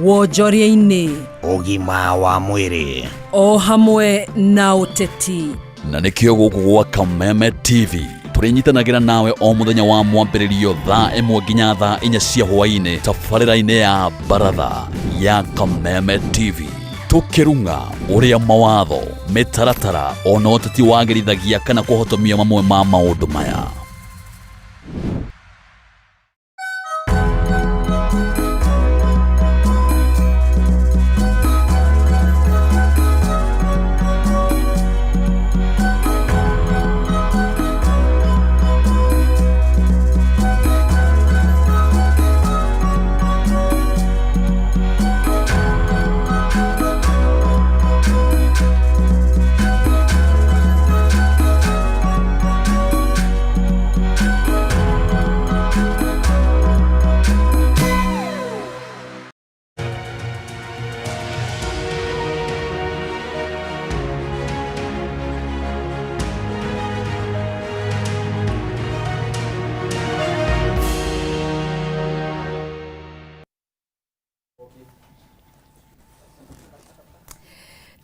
wonjoria-inĩ, ũgima wa mwĩrĩ, o hamwe na ũteti. Na nĩkĩo gũkũ gwa Kameme TV tũrĩnyitanagĩra nawe o mũthenya wa mwambĩrĩrio thaa 1 nginya thaa 4 cia hwaĩ-inĩ tabarĩra-inĩ ya Baratha ya Kameme TV, tũkĩrunga ũrĩa mawatho, mĩtaratara ona ũteti wagĩrithagia kana kũhotomia mamwe ma maũndũ maya.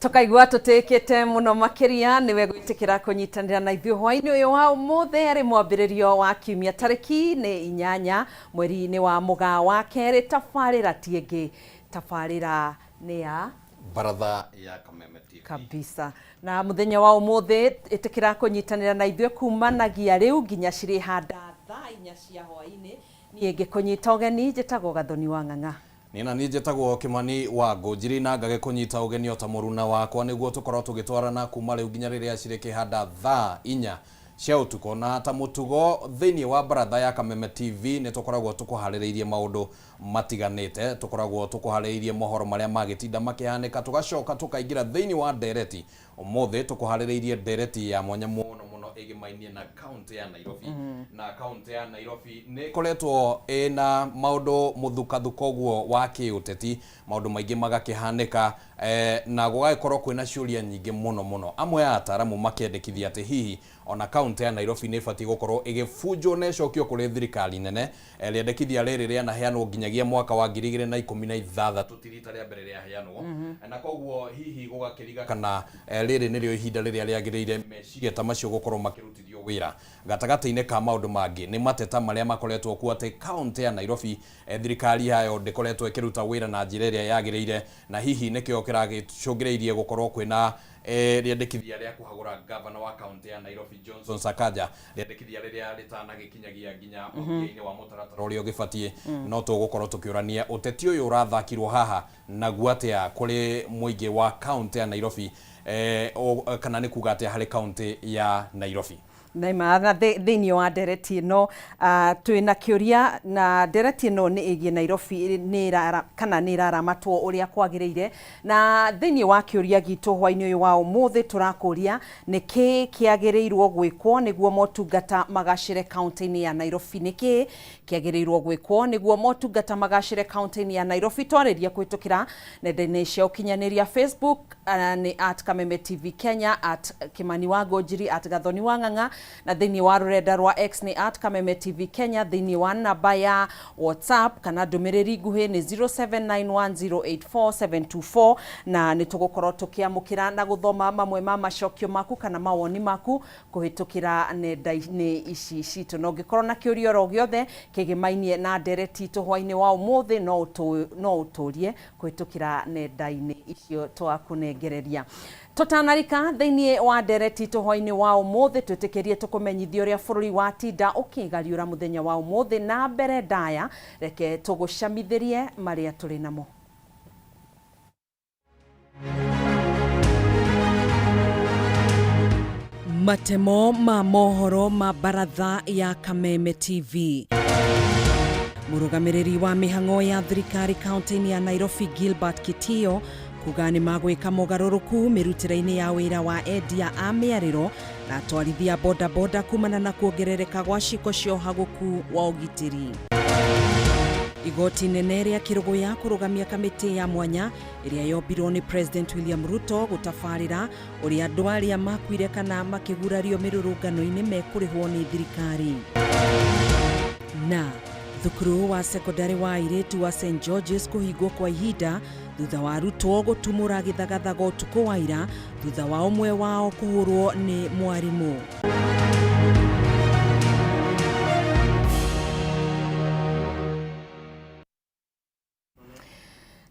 Tukaigua tutikite muno makiria niwe gwitikira kunyitanira na ithuĩ hwaĩ-inĩ ũyũ wa ũmũthĩ arĩ mwambĩrĩrio wa kiumia tarĩki nĩ 8 mweri-inĩ wa Mũgaa wa kerĩ. Tabarĩra ti ĩngĩ, tabarĩra nĩ ya Baratha ya Kameme TV kabisa. Na mũthenya wa ũmũthĩ ĩtĩkĩra kunyitanira na ithuĩ kumanagia rĩu nginya cirĩ handa thaa 4 cia hwaĩ-inĩ. Niĩ ngĩkũnyita ũgeni njĩtagwo Gathoni wa Ng'ang'a. Nina nije tagwo Kimani wa Ngũnjiri na ngage kunyita ũgeni o ta mũruna wakwa nĩguo tũkorwo tũgĩtwarana kuma rĩu nginya rĩrĩa cirĩ kĩhanda thaa 4 cia ũtukũ. Na ta mũtugo thĩinĩ wa Baratha ya Kameme TV nĩ tũkoragwo tũkũharĩrĩirie maũndũ matiganĩte, tũkoragwo tũkũharĩrĩirie mohoro marĩa magĩtinda makĩhanĩka, tũgacoka tũkaingĩra thĩinĩ wa ndereti. Ũmũthĩ tũkũharĩrĩirie ndereti ya mwanya mũno ĩgĩmainie na kaunti ya Nairobi. Na kaunti ya Nairobi nĩ koretwo ĩna maũndũ mũthukathuko guo wa kĩũteti, maũndũ maingĩ magakĩhanĩka, na gũgagĩkorwo kwĩna ciũria nyingĩ mũno. Amwe a ataramu makĩendekithia atĩ hihi ona kaunti ya Nairobi nĩ ĩbatiĩ gũkorwo ĩgĩbunjwo na ĩcokio kũrĩ thirikari nene. Rĩendekithia rĩrĩ rĩanaheanwo nginyagia mwaka wa 2016 tirita rĩa mbere rĩaheanwo. Na koguo hihi gũgakĩriga kana rĩrĩ nĩrĩo ihinda rĩrĩa rĩagĩrĩire meciria ta macio gũkorwo makĩrutithio wĩra. Gatagatĩ-inĩ ka maũndũ mangĩ nĩ mateta marĩa makoretwo kuo atĩ kaunti ya Nairobi thirikari yayo ndĩkoretwo ĩkĩruta wĩra na njĩra ĩrĩa yagĩrĩire, na hihi nĩkĩo kĩragĩcũngĩrĩirie gũkorwo kwĩna rĩendekithia rĩa kũhagũra gavana wa kaunti ya Nairobi Johnson Sakaja, rĩendekithia rĩrĩa rĩtanagĩkinyagia nginya mũthia-inĩ wa mũtaratara ũrĩa ũgĩbatiĩ. No tũgũkorwo tũkĩũrania ũteti ũyũ ũrathakirwo haha naguo atĩa kũrĩ mũingĩ wa kaunti ya Nairobi, kana nĩ kuga atĩa harĩ kaunti ya Nairobi. Naima thĩinĩ wa ndereti ĩno twĩna kĩũria, na ndereti ĩno nĩ ĩgiĩ Nairobi kana nĩ ĩraramatwo ũrĩa kwagĩrĩire. Na thĩinĩ wa kĩũria gitũ hwaĩ-inĩ ũyũ wa ũmũthĩ tũrakũria nĩkĩ kĩagĩrĩirwo gwĩkwo nĩguo motungata magacĩre kaunti-inĩ ya Nairobi. Nĩkĩ kĩagĩrĩirwo gwĩkwo nĩguo motungata magacĩre kaunti-inĩ ya Nairobi. Twarĩria kũhĩtũkĩra nenda-inĩ cia ũkinyanĩria Facebook nĩ @Kameme TV Kenya, @Kimani wa Ngũnjiri, @Gathoni wa Ng'ang'a, na thĩinĩ wa rũrenda rwa X nĩ @Kameme TV Kenya. Thĩinĩ wa namba ya WhatsApp kana ndũmĩrĩri nguhĩ nĩ 0791084724, na nĩ tũgũkorwo tũkĩamũkĩra na gũthoma mamwe ma macokio maku kana mawoni maku kũhĩtũkĩra nenda-inĩ ici citũ. Na ũngĩkorwo na kĩũria oro gĩothe kĩgĩmainie na ndereti itũ hwaĩ-inĩ wa ũmũthĩ no ũtũrie kũhĩtũkĩra nenda-inĩ icio twakũnengereria. Tũtanarika thĩinĩ wa ndereti itũ hwaĩ-inĩ wa ũmũthĩ twĩtĩkĩrie tũkũmenyithia ũrĩa bũrũri wa tinda ũkĩgariũra mũthenya wa ũmũthĩ. Na mbere ndaya reke tũgũcamithĩrie marĩa tũrĩ namo. Matemo ma mohoro ma Baratha ya Kameme TV. Mũrũgamĩrĩri wa mĩhang'o ya thirikari kaunti-inĩ ya Nairobi Gilbert Kitio kuga nĩ magwĩka mogarũrũku mĩrutĩre-inĩ ya wĩra wa endia a mĩarĩro na atwarithia bodaboda kumana na kuongerereka gwa ciiko cia ũhagũku wa ũgitĩri. Igoti nene rĩa Kĩrũgũya kũrũgamia kamĩtĩ ya mwanya ĩrĩa yombirwo nĩ President William Ruto gũtabarĩra ũrĩa andũ arĩa makuire kana makĩgurario mĩrũrũngano-inĩ mekũrĩhwo nĩ thirikari. Na Thukuru wa sekondari wa airĩtu wa St George's kũhingwo kwa ihinda thutha wa arutwo gũtumũra gĩthagathago ũtukũ wa ira thutha wa ũmwe wao kũhũrwo nĩ mwarimũ.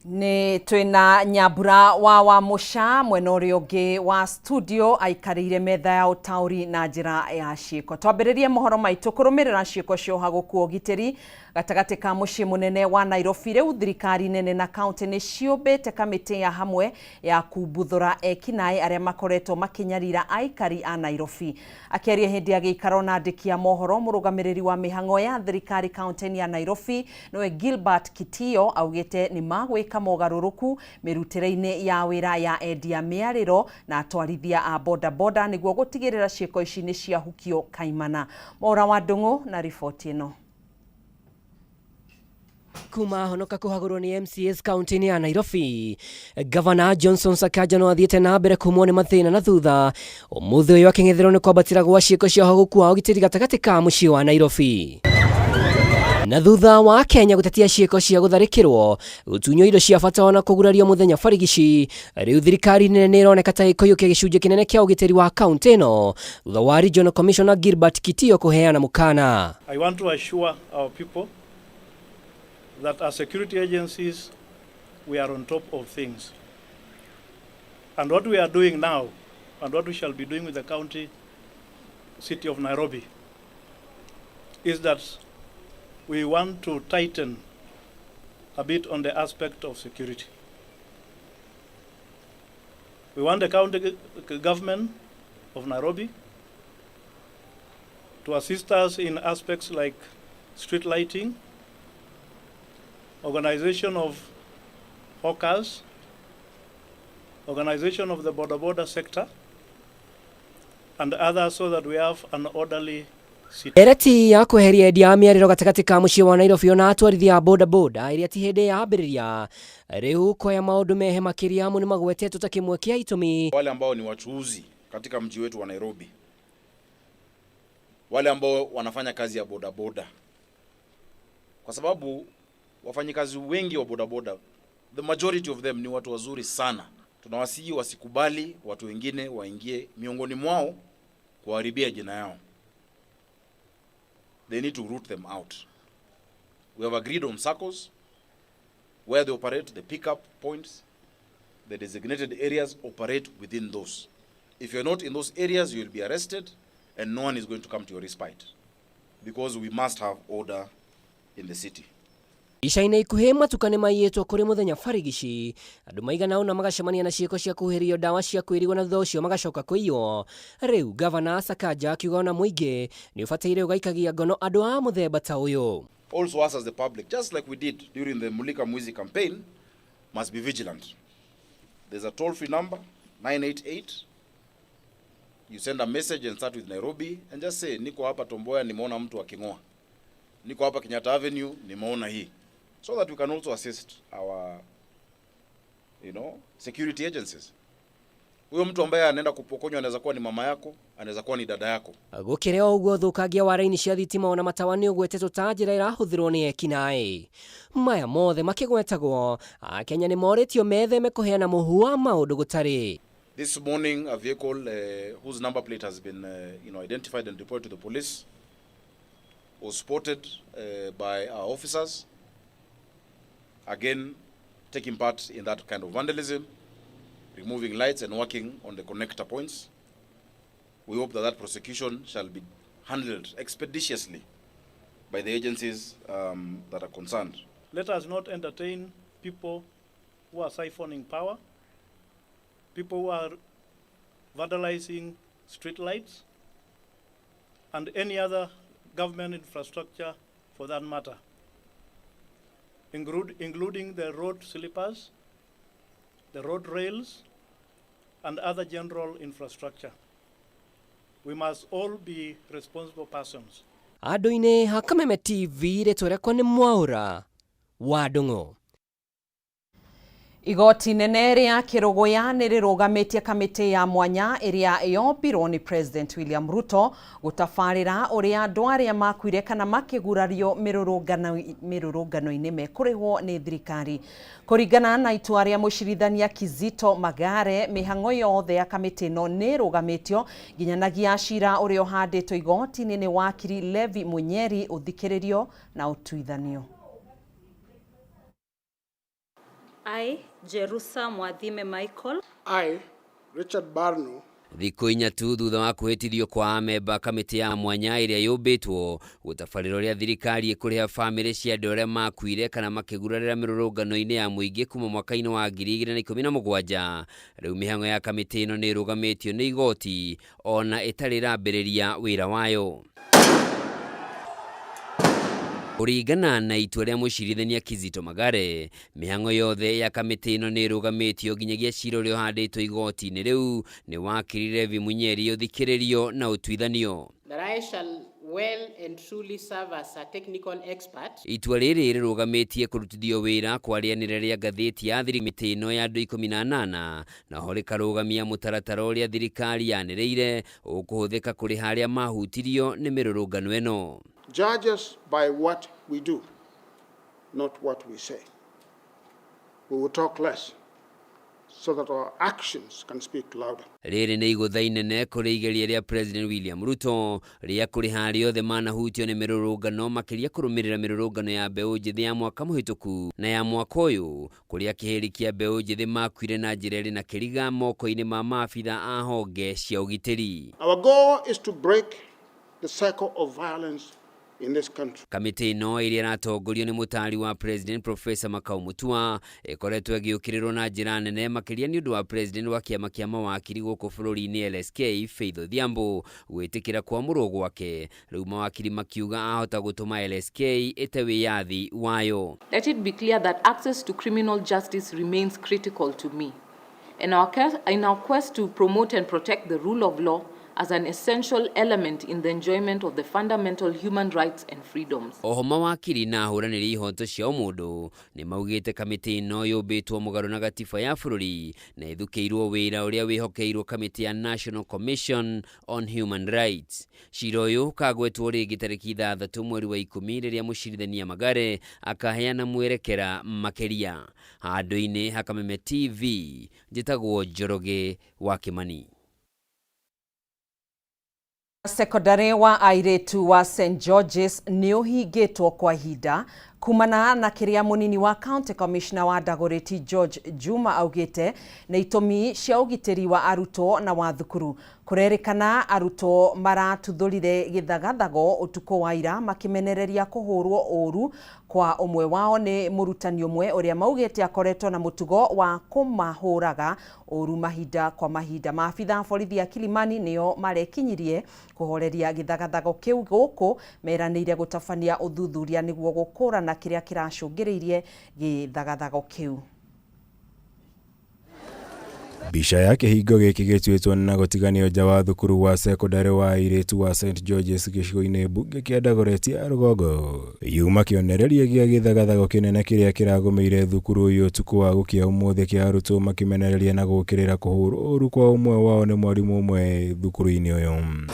Ni twina Nyambura wa Musha mwena ũrĩa ũngĩ wa studio aikarĩire metha ya ũtaũri na njĩra ya ciĩko. Twambĩrĩrie mohoro maitũ kũrũmĩrĩra ciĩko cia ũhagũku ũgitĩri gatagatĩ ka mũciĩ mũnene wa Nairobi. Rĩu thirikari nene na kaunti nĩ ciũmbĩte kamĩtĩ ya hamwe ya kumbuthũra ekinaĩ arĩa makoretwo makinyarira aikari a Nairobi. Akĩaria hĩndĩ ya gĩikaro na andĩki a mohoro, mũrũgamĩrĩri wa mĩhang'o ya thirikari kaunti ya Nairobi nĩwe Gilbert Kitio augĩte nĩ magwĩka mogarũrũku mĩrutĩre-inĩ ya wĩra ya endia mĩarĩro na atwarithia a bodaboda nĩguo gũtigĩrĩra ciĩko ici nĩ ciahukio kaimana. Maura wa Ndung'u na riboti ĩno. Kuma honoka kuhagurwo ni MCAs kaunti ya Nairobi, Governor Johnson Sakaja no athiĩte na mbere kumwo nĩ mathĩna na thutha ũmũthĩ ũyũ akĩng'etherwo nĩ kwambatĩra gwa ciĩko cia ũhagũku wa ũgitĩri gatagatĩ ka mũciĩ wa Nairobi. Na thutha wa Kenya gũtetia ciĩko cia gũtharĩkĩrwo gũtunywo indo cia bata na kũgurario mũthenya barigici, rĩu thirikari nene nĩ ĩroneka ta ĩkũiyũkia gĩcunjĩ kĩnene kĩa ũgitĩri wa kaunti ĩno thutha wa Regional Commissioner Gilbert Kitio kũheana mũkana. I want to assure our people that as security agencies, we are on top of things. And what we are doing now, and what we shall be doing with the county city of Nairobi, is that we want to tighten a bit on the aspect of security. We want the county government of Nairobi to assist us in aspects like street lighting, organization of hawkers, organization of the border sector, and others, so that we have an orderly city. Ereti ya kweheria endia mĩarĩro gatagatĩ ka mũciĩ wa Nairobi ona atwarithia bodaboda ĩrĩa ti hĩndĩ ya ambĩrĩria rĩu koya maũndũ mehe makĩria mũno magwetetwo ta kĩmwe kĩa itũmi. Wale ambao ni wachuuzi katika mji wetu wa Nairobi, wale ambao wanafanya kazi ya bodaboda, kwa sababu wafanyikazi wengi wa bodaboda, the majority of them ni watu wazuri sana. Tunawasihi wasikubali watu wengine waingie miongoni mwao kuharibia jina yao. They need to root them out. We have agreed on circles where they operate, the pickup points, the designated areas, operate within those. If you're not in those areas, you will be arrested and no one is going to come to your respite, because we must have order in the city. Ica-inĩ ikuhĩ matukane maiyĩtwo kũrĩ mũthenya barigici, andũ maigana ũna magacemania na ciĩko cia kũhĩrĩrio ndawa cia kwĩrigwo na thutha ũcio magacoka kũiywo. Rĩu Governor Sakaja akiuga ona mũingĩ nĩ ũbataire ũgaikagia ngono andũ a mũthemba ta ũyũ. Also, us as the public, just like we did during the Mulika Mwizi campaign, must be vigilant. There's a toll-free number, 988. You send a message and start with Nairobi and just say, niko hapa Tomboya nimeona mtu aking'oa. Niko hapa Kenyatta Avenue nimeona hii. So that we can also assist our, security agencies. Huyo mtu ambaye anaenda kupokonywa anaweza kuwa ni mama yako, anaweza kuwa ni dada yako. Gũkĩrĩ o ũguo thũkangia wa raini cia thitima ona matawa nĩ ũgwetetwo ta njĩra ĩrahũthĩrwo nĩ ekinaĩ. Maya mothe makĩgwetagwo, Akenya nĩ morĩtio metheme kũheana mũhu wa maũndũ gũtarĩ. This morning, a vehicle whose number plate has been identified and reported to the police was spotted by our officers, again taking part in that kind of vandalism, removing lights and working on the connector points. We hope that prosecution shall be handled expeditiously by the agencies that are concerned. Let us not entertain people who are siphoning power, people who are vandalizing street lights, and any other government infrastructure for that matter, including the road sleepers, the road rails, and other general infrastructure. We must all be responsible persons. Andũ-inĩ ha Kameme TV rĩtwa rĩakwa nĩ Mwaura wa Ndung'u. Igoti nene ria Kiruguya nirirugametie kamiti ya mwanya iria yombirwo ni President William Ruto gutafarira uria andu aria makuire kana makigurario mirurungano-ini mekurihwo ni thirikari. Kuringana na itua ria mucirithania Kizito Magare, mihango yothe ya kamiti no nirugamitio nginyanagia cira uria uhanditwo igoti-ini ni wakiri Levi Munyeri uthikiririo na utuithanio. I, Jerusa Mwathime Michael. I, Richard Barno. Thikũ inya tu thutha wa kuhĩtithio kwa amemba kamĩtĩ ya mwanya ĩrĩa yũmbĩtwo gũtabarĩra ũrĩa thirikari ĩkũrĩha bamĩrĩ cia andũ arĩa makuire kana makĩgurarĩra mĩrũrũngano-inĩ ya mũingĩ kuma mwaka-inĩ wa 2017. Rĩu mĩhang'o ya kamĩtĩ ĩno nĩ ĩrũgamĩtio nĩ igoti ona ĩtarĩ ĩrambĩrĩria wĩra wayo. Kuringana na itua rĩa mucirithania Kizito Magare, mĩhang'o yothe ya kamĩtĩ ĩno nĩ ĩrũgamĩtio nginyagia cira ũrĩa ũhandĩtwo igoti-inĩ rĩu nĩ wakiri Levi Munyeri ũthikĩrĩrio na ũtuithanio. That I shall well and truly serve as a technical expert. Itua rĩrĩ rĩrũgamĩtie kũrutithio wĩra kwa rĩanĩrĩra rĩa ngathĩti ya thirikari ĩno ya andũ 18 na ho rĩkarũgamia mũtaratara ũrĩa thirikari yanĩrĩire ũkũhũthĩka kũrĩha arĩa mahutirio nĩ mĩrũrũngano ĩno. Judge us by what we do, not what we say. We will talk less so that our actions can speak louder. Rĩrĩ nĩ igũtha inene kũrĩ igeria rĩa President William Ruto rĩa kũrĩha arĩa othe manahutio nĩ mĩrũrũngano makĩria kũrũmĩrĩra mĩrũrũngano ya mbeũ njĩthĩ ya mwaka mũhĩtũku na ya mwaka ũyũ kũrĩa kĩhĩri kĩa mbeũ njĩthĩ makuire na njĩra ĩrĩ na kĩriga moko-inĩ ma maabitha a honge cia ũgitĩri. Our goal is to break the cycle of violence in this country. Kamĩtĩ ĩno ĩrĩa ĩratongorio nĩ mũtari wa President Professor Makau Mutua ĩkoretwo ĩgĩũkĩrĩrwo na njĩra nene makĩria nĩ ũndũ wa President wa kĩama kĩa mawakiri gũkũ bũrũri-inĩ LSK Faith Odhiambo gwĩtĩkĩra kwamũrwo gwake. Rĩu mawakiri makiuga ahota gũtũma LSK ĩte wĩyathi wayo. Let it be clear that access to criminal justice remains critical to me. In our quest to promote and protect the rule of law as an essential element in the enjoyment of the fundamental human rights and freedoms. Oho mawakiri na ahũranĩri ihoto cia mũndũ nĩ maugĩte kamĩtĩ ĩno yũmbĩtwo mũgarũ na gatiba ya bũrũri na ĩthukĩirwo wĩra ũrĩa wĩhokeirwo kamĩtĩ ya National Commission on Human Rights. Cira ũyũ ũkagwetwo rĩngĩ tarĩki 6 mweri wa 10 rĩrĩa mucirithania Magare akaheana mwerekera makĩria. Handũ-inĩ ha Kameme TV njĩtagwo Njoroge wa Kimani. Sekondari wa airĩtu wa St George's nĩ ũhingĩtwo kwa ihinda kumana na kĩrĩa mũnini wa County Commissioner wa Dagoretti George Juma augĩte na itũmi cia ũgitĩri wa arutwo na wa thukuru. Kũrerĩkana arutwo maratuthũrire gĩthagathago ũtukũ wa ira makĩmenereria kũhũrwo ũru kwa ũmwe wao nĩ mũrutani ũmwe ũrĩa maugĩte akoretwo na mũtugo wa kũmahũraga ũru mahinda kwa mahinda. Maabitha a borithi a Kilimani nĩo marekinyirie kũhoreria gĩthagathago kĩu gũkũ meranĩire gũtabania ũthuthuria nĩguo gũkũrana kĩrĩa kĩracũngĩrĩirie gĩthagathago kĩu. Bisha ya kĩhingo gĩkĩ gĩtuĩtwo na gũtiganio nja wa thukuru wa sekondari wa airĩtu wa St George's gĩcigo-inĩ mbunge kĩa Dagoretti ya rũgongo. Yuma kĩonereria gĩa gĩthagathago kĩnene kĩrĩa kĩragũmĩire thukuru ũyũ ũtukũ wa gũkĩa ũmũthĩ kĩa arutwo makĩmenereria na gũkĩrĩra kũhũrwo ũru kwa ũmwe wao nĩ mwarimũ ũmwe thukuru-inĩ ũyũ.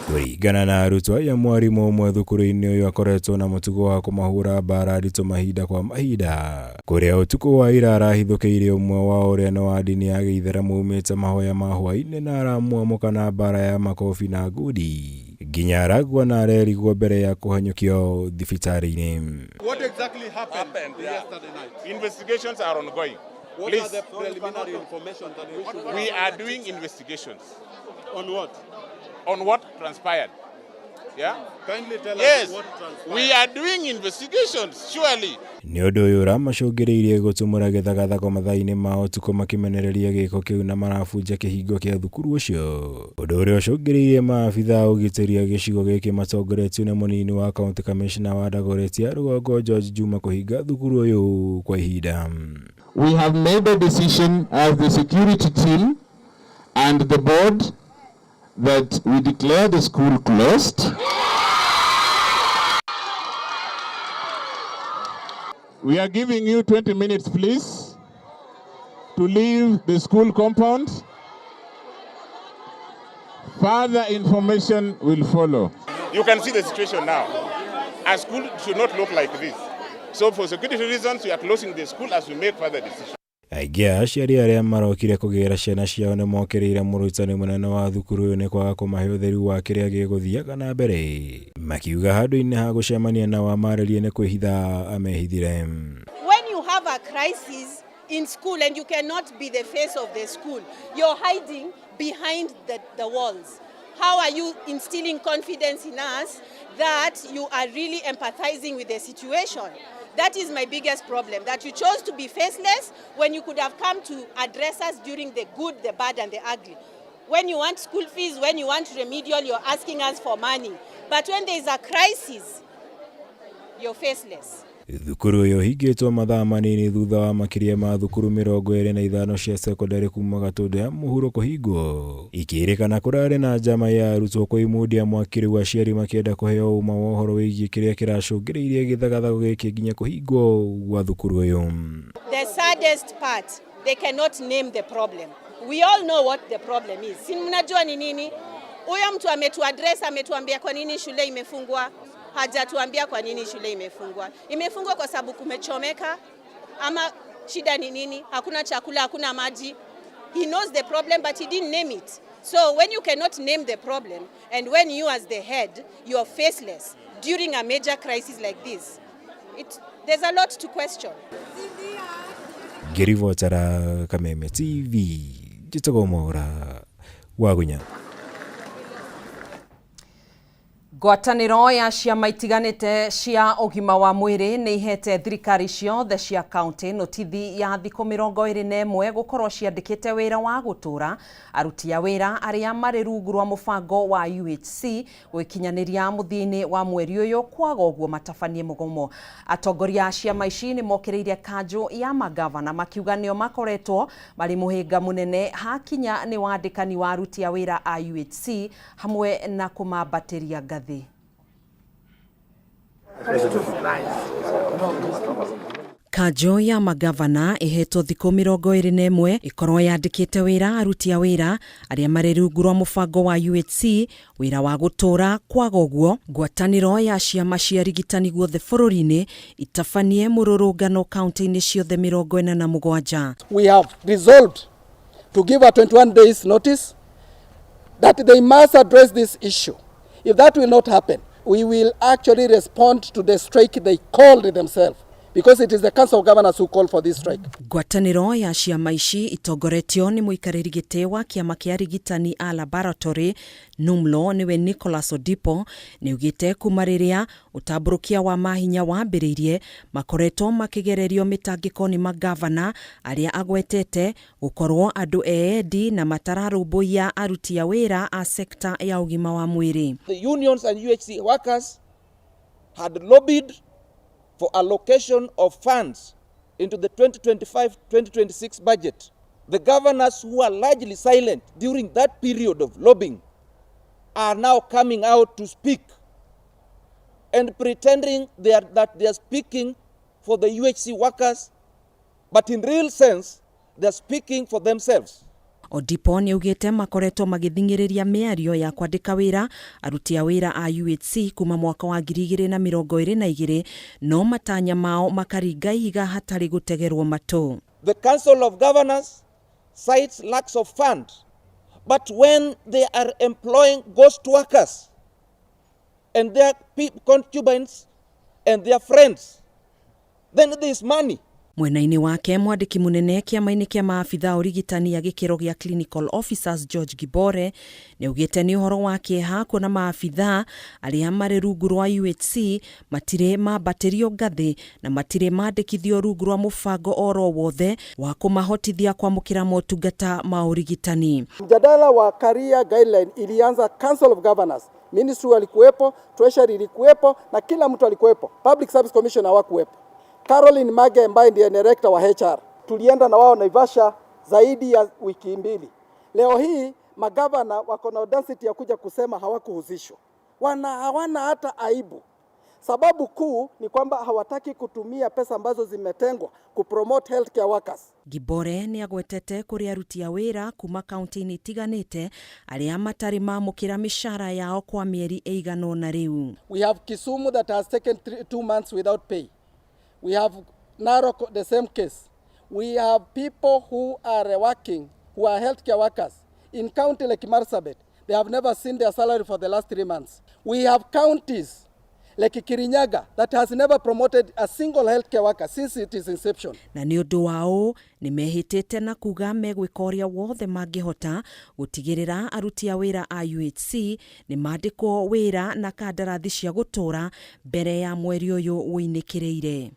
Kũringana na arutwo aya mwarimũ ũmwe thukuru-inĩ ũyũ akoretwo na mũtugo wa kũmahũra mbara nditũ mahinda kwa mahinda. Kũrĩa ũtukũ wa ira arahithũkĩire ũmwe wao ũrĩa nĩ wa ndini ya Gĩithĩramu umĩte mahoya ma hwaĩ-inĩ na aramuamũka na mbara ya makobi na ngudi. Nginya aragua na arerigwo mbere ya kũhanyũkio thibitarĩ-inĩ. What exactly happened yesterday night? Investigations are ongoing. What are the preliminary information that we are doing investigations. On what? On what transpired. Yeah? Kindly tell us what transpired. We are doing investigations, surely. Nĩ ũndũ ũyũ ũramacũngĩrĩirie gũtumũra gĩthagathago mathaa-inĩ ma ũtukũ makĩmenereria gĩko kĩu na marabunja kĩhingo kĩa thukuru ũcio. Ũndũ ũrĩa ũcũngĩrĩirie maabitha ũgitĩri a gĩcigo gĩkĩ matongoretio nĩ mũnini wa County Commissioner wa Dagoretti ya rũgongo George Juma kũhinga thukuru ũyũ kwa ihinda. We have made a decision as the security team and the board that we declare the school closed. We are giving you 20 minutes, please. to leave the school compound. Further information will follow. You can see the situation now. A school should not look like this. So for security reasons, we are closing the school as we make further decisions. Aingĩ a aciari arĩa marokire kũgĩra ciana ciao nĩ mokĩrĩire mũrutani mũnene wa thukuru ũyũ nĩ kwaga kũmahe ũtheri wa kĩrĩa gĩgũthiaga na mbere, makiuga handũ-inĩ ha gũcemania nao amarĩrie nĩ kwĩhitha amehithire. When you have a crisis in school and you cannot be the face of the school, you're hiding behind the walls. How are you instilling confidence in us that you are really empathizing with the situation? That is my biggest problem, that you chose to be faceless when you could have come to address us during the good, the bad, and the ugly. When you want school fees, when you want remedial, you're asking us for money. But when there is a crisis, you're faceless. Thukuru ũyũ hingĩtwo mathaa manini thutha wa makĩria ma thukuru 25 cia secondary kuma Gatũndũ ya mũhuro kũhingwo, ikĩrĩkana kũrarĩ na njama ya arutwo kũimundia mwaki rĩu aciari makĩenda kũheo ũma wa ũhoro wĩgiĩ kĩrĩa kĩracũngĩrĩirie gĩthagathago gĩkĩ nginya kũhingwo gwa thukuru ũyũ. The saddest part, they cannot name the problem. We all know what the problem is. Si mnajua ni nini? Huyo mtu ametuaddress, ametuambia kwa nini shule imefungwa. Hajatuambia kwa nini shule imefungwa. Imefungwa kwa sababu kumechomeka ama shida ni nini? Hakuna chakula, hakuna maji. He knows the problem but he didn't name it. So when you cannot name the problem and when you as the head, you are faceless during a major crisis like this, there's a lot to question. Ngĩribotera Kameme TV, njĩtagwo Mwaũra Wagunya. Ngwatanĩro ya ciama itiganĩte cia ũgima wa mwĩrĩ nĩ ihete thirikari ciothe cia kaunti notithi ya thikũ 21 gũkorwo ciandĩkĩte wĩra wa gũtũra aruti a wĩra arĩa marĩ rungu rwa mũbango wa UHC gũkinyanĩria mũthia-inĩ wa mweri ũyũ kwaga ũguo matabanie mũgomo. Atongoria a ciama ici nĩ mokĩrĩire kanjũ ya magavana makiuga nĩo makoretwo marĩ mũhĩnga mũnene hakinya nĩ wandĩkani wa aruti a wĩra a UHC hamwe na kũmambatĩria ngathĩ. Kanjũ ya magavana ihetwo thikũ 21 ikorwo yandĩkĩte wĩra aruti a wĩra arĩa marĩ rungu rwa mũbango wa UHC wĩra wa gũtũra kwaga ũguo ngwatanĩro ya ciama cia arigitani guothe bũrũri-inĩ itabanie mũrũrũngano kaunti-inĩ ciothe 47. We have resolved to give a 21 days notice that they must address this issue. If that will not happen, we will actually respond to the strike they called themselves, because it is the Council of Governors who called for this strike. Ngwatanĩro ya ciama ici itongoretio nĩ mũikarĩri gĩtĩ wa kĩama kĩa arigitani a laboratory NUMLO niwe Nicholas Odipo nĩugĩte kuma rĩrĩa ũtambũrũkia wa mahinya wambĩrĩirie makoretwo makĩgererio mĩtangĩko nĩ magavana arĩa agwetete gũkorwo andũ eedi na matararũmbũiya aruti a wĩra a sekta ya ũgima wa mwĩrĩ. The unions and UHC workers had lobbied for allocation of funds into the 2025-2026 budget. The governors who are largely silent during that period of lobbying are now coming out to speak and pretending that they are speaking for the UHC workers, but in real sense, they are speaking for themselves. Odipo nĩugĩte makoretwo magĩthingĩrĩria mĩario ya kwandĩka wĩra aruti a wĩra a UHC kuma mwaka wa 2022 no matanya mao makaringa ihiga hatarĩ gũtegerwo matũ. The Council of Governors cites lacks of funds, but when they are employing ghost workers and their concubines and their friends, then there is money. Mwena-inĩ wake mwandĩki mũnene kĩama-inĩ kĩa maabitha ũrigitani ya gĩkĩro gĩa clinical officers George Gibore nĩugĩte nĩ ũhoro wa kĩeha kuona maabitha arĩa marĩ rungu rwa UHC matirĩ mambatĩrio ngathĩ na matirĩ mandĩkithio rungu rwa mũbango oro wothe wa kũmahotithia kwamũkĩra motungata ma ũrigitani. Mjadala wa career guideline ilianza Council of Governors. Ministry walikuwepo, Treasury ilikuwepo na kila mtu alikuwepo. Public Service Commission hawakuwepo. Caroline Mage ambaye ndiye director wa HR. Tulienda na wao Naivasha zaidi ya wiki 2. Leo hii magavana wako na audacity ya kuja kusema hawakuhusishwa. Hawana hata aibu. Sababu kuu ni kwamba hawataki kutumia pesa ambazo zimetengwa kupromote healthcare workers. Gibore ni agwetete kuri aruti a wira kuma kaunti-ini itiganite aria matari mamukira mishara yao kwa mieri eigano na riu. We have Kisumu that has taken 2 months without pay. We have Narok, the same case. We have people who are working, who are healthcare workers in county like Marsabit. They have never seen their salary for the last 3 months. We have counties like Kirinyaga that has never promoted a single healthcare worker since its inception. Na ni undu wao ni mehitete na kuga megwikoria wothe mangihota gutigirira aruti a wira a UHC ni mandikwo wira na kandarathi cia gutura mbere ya mweri uyu winikireire.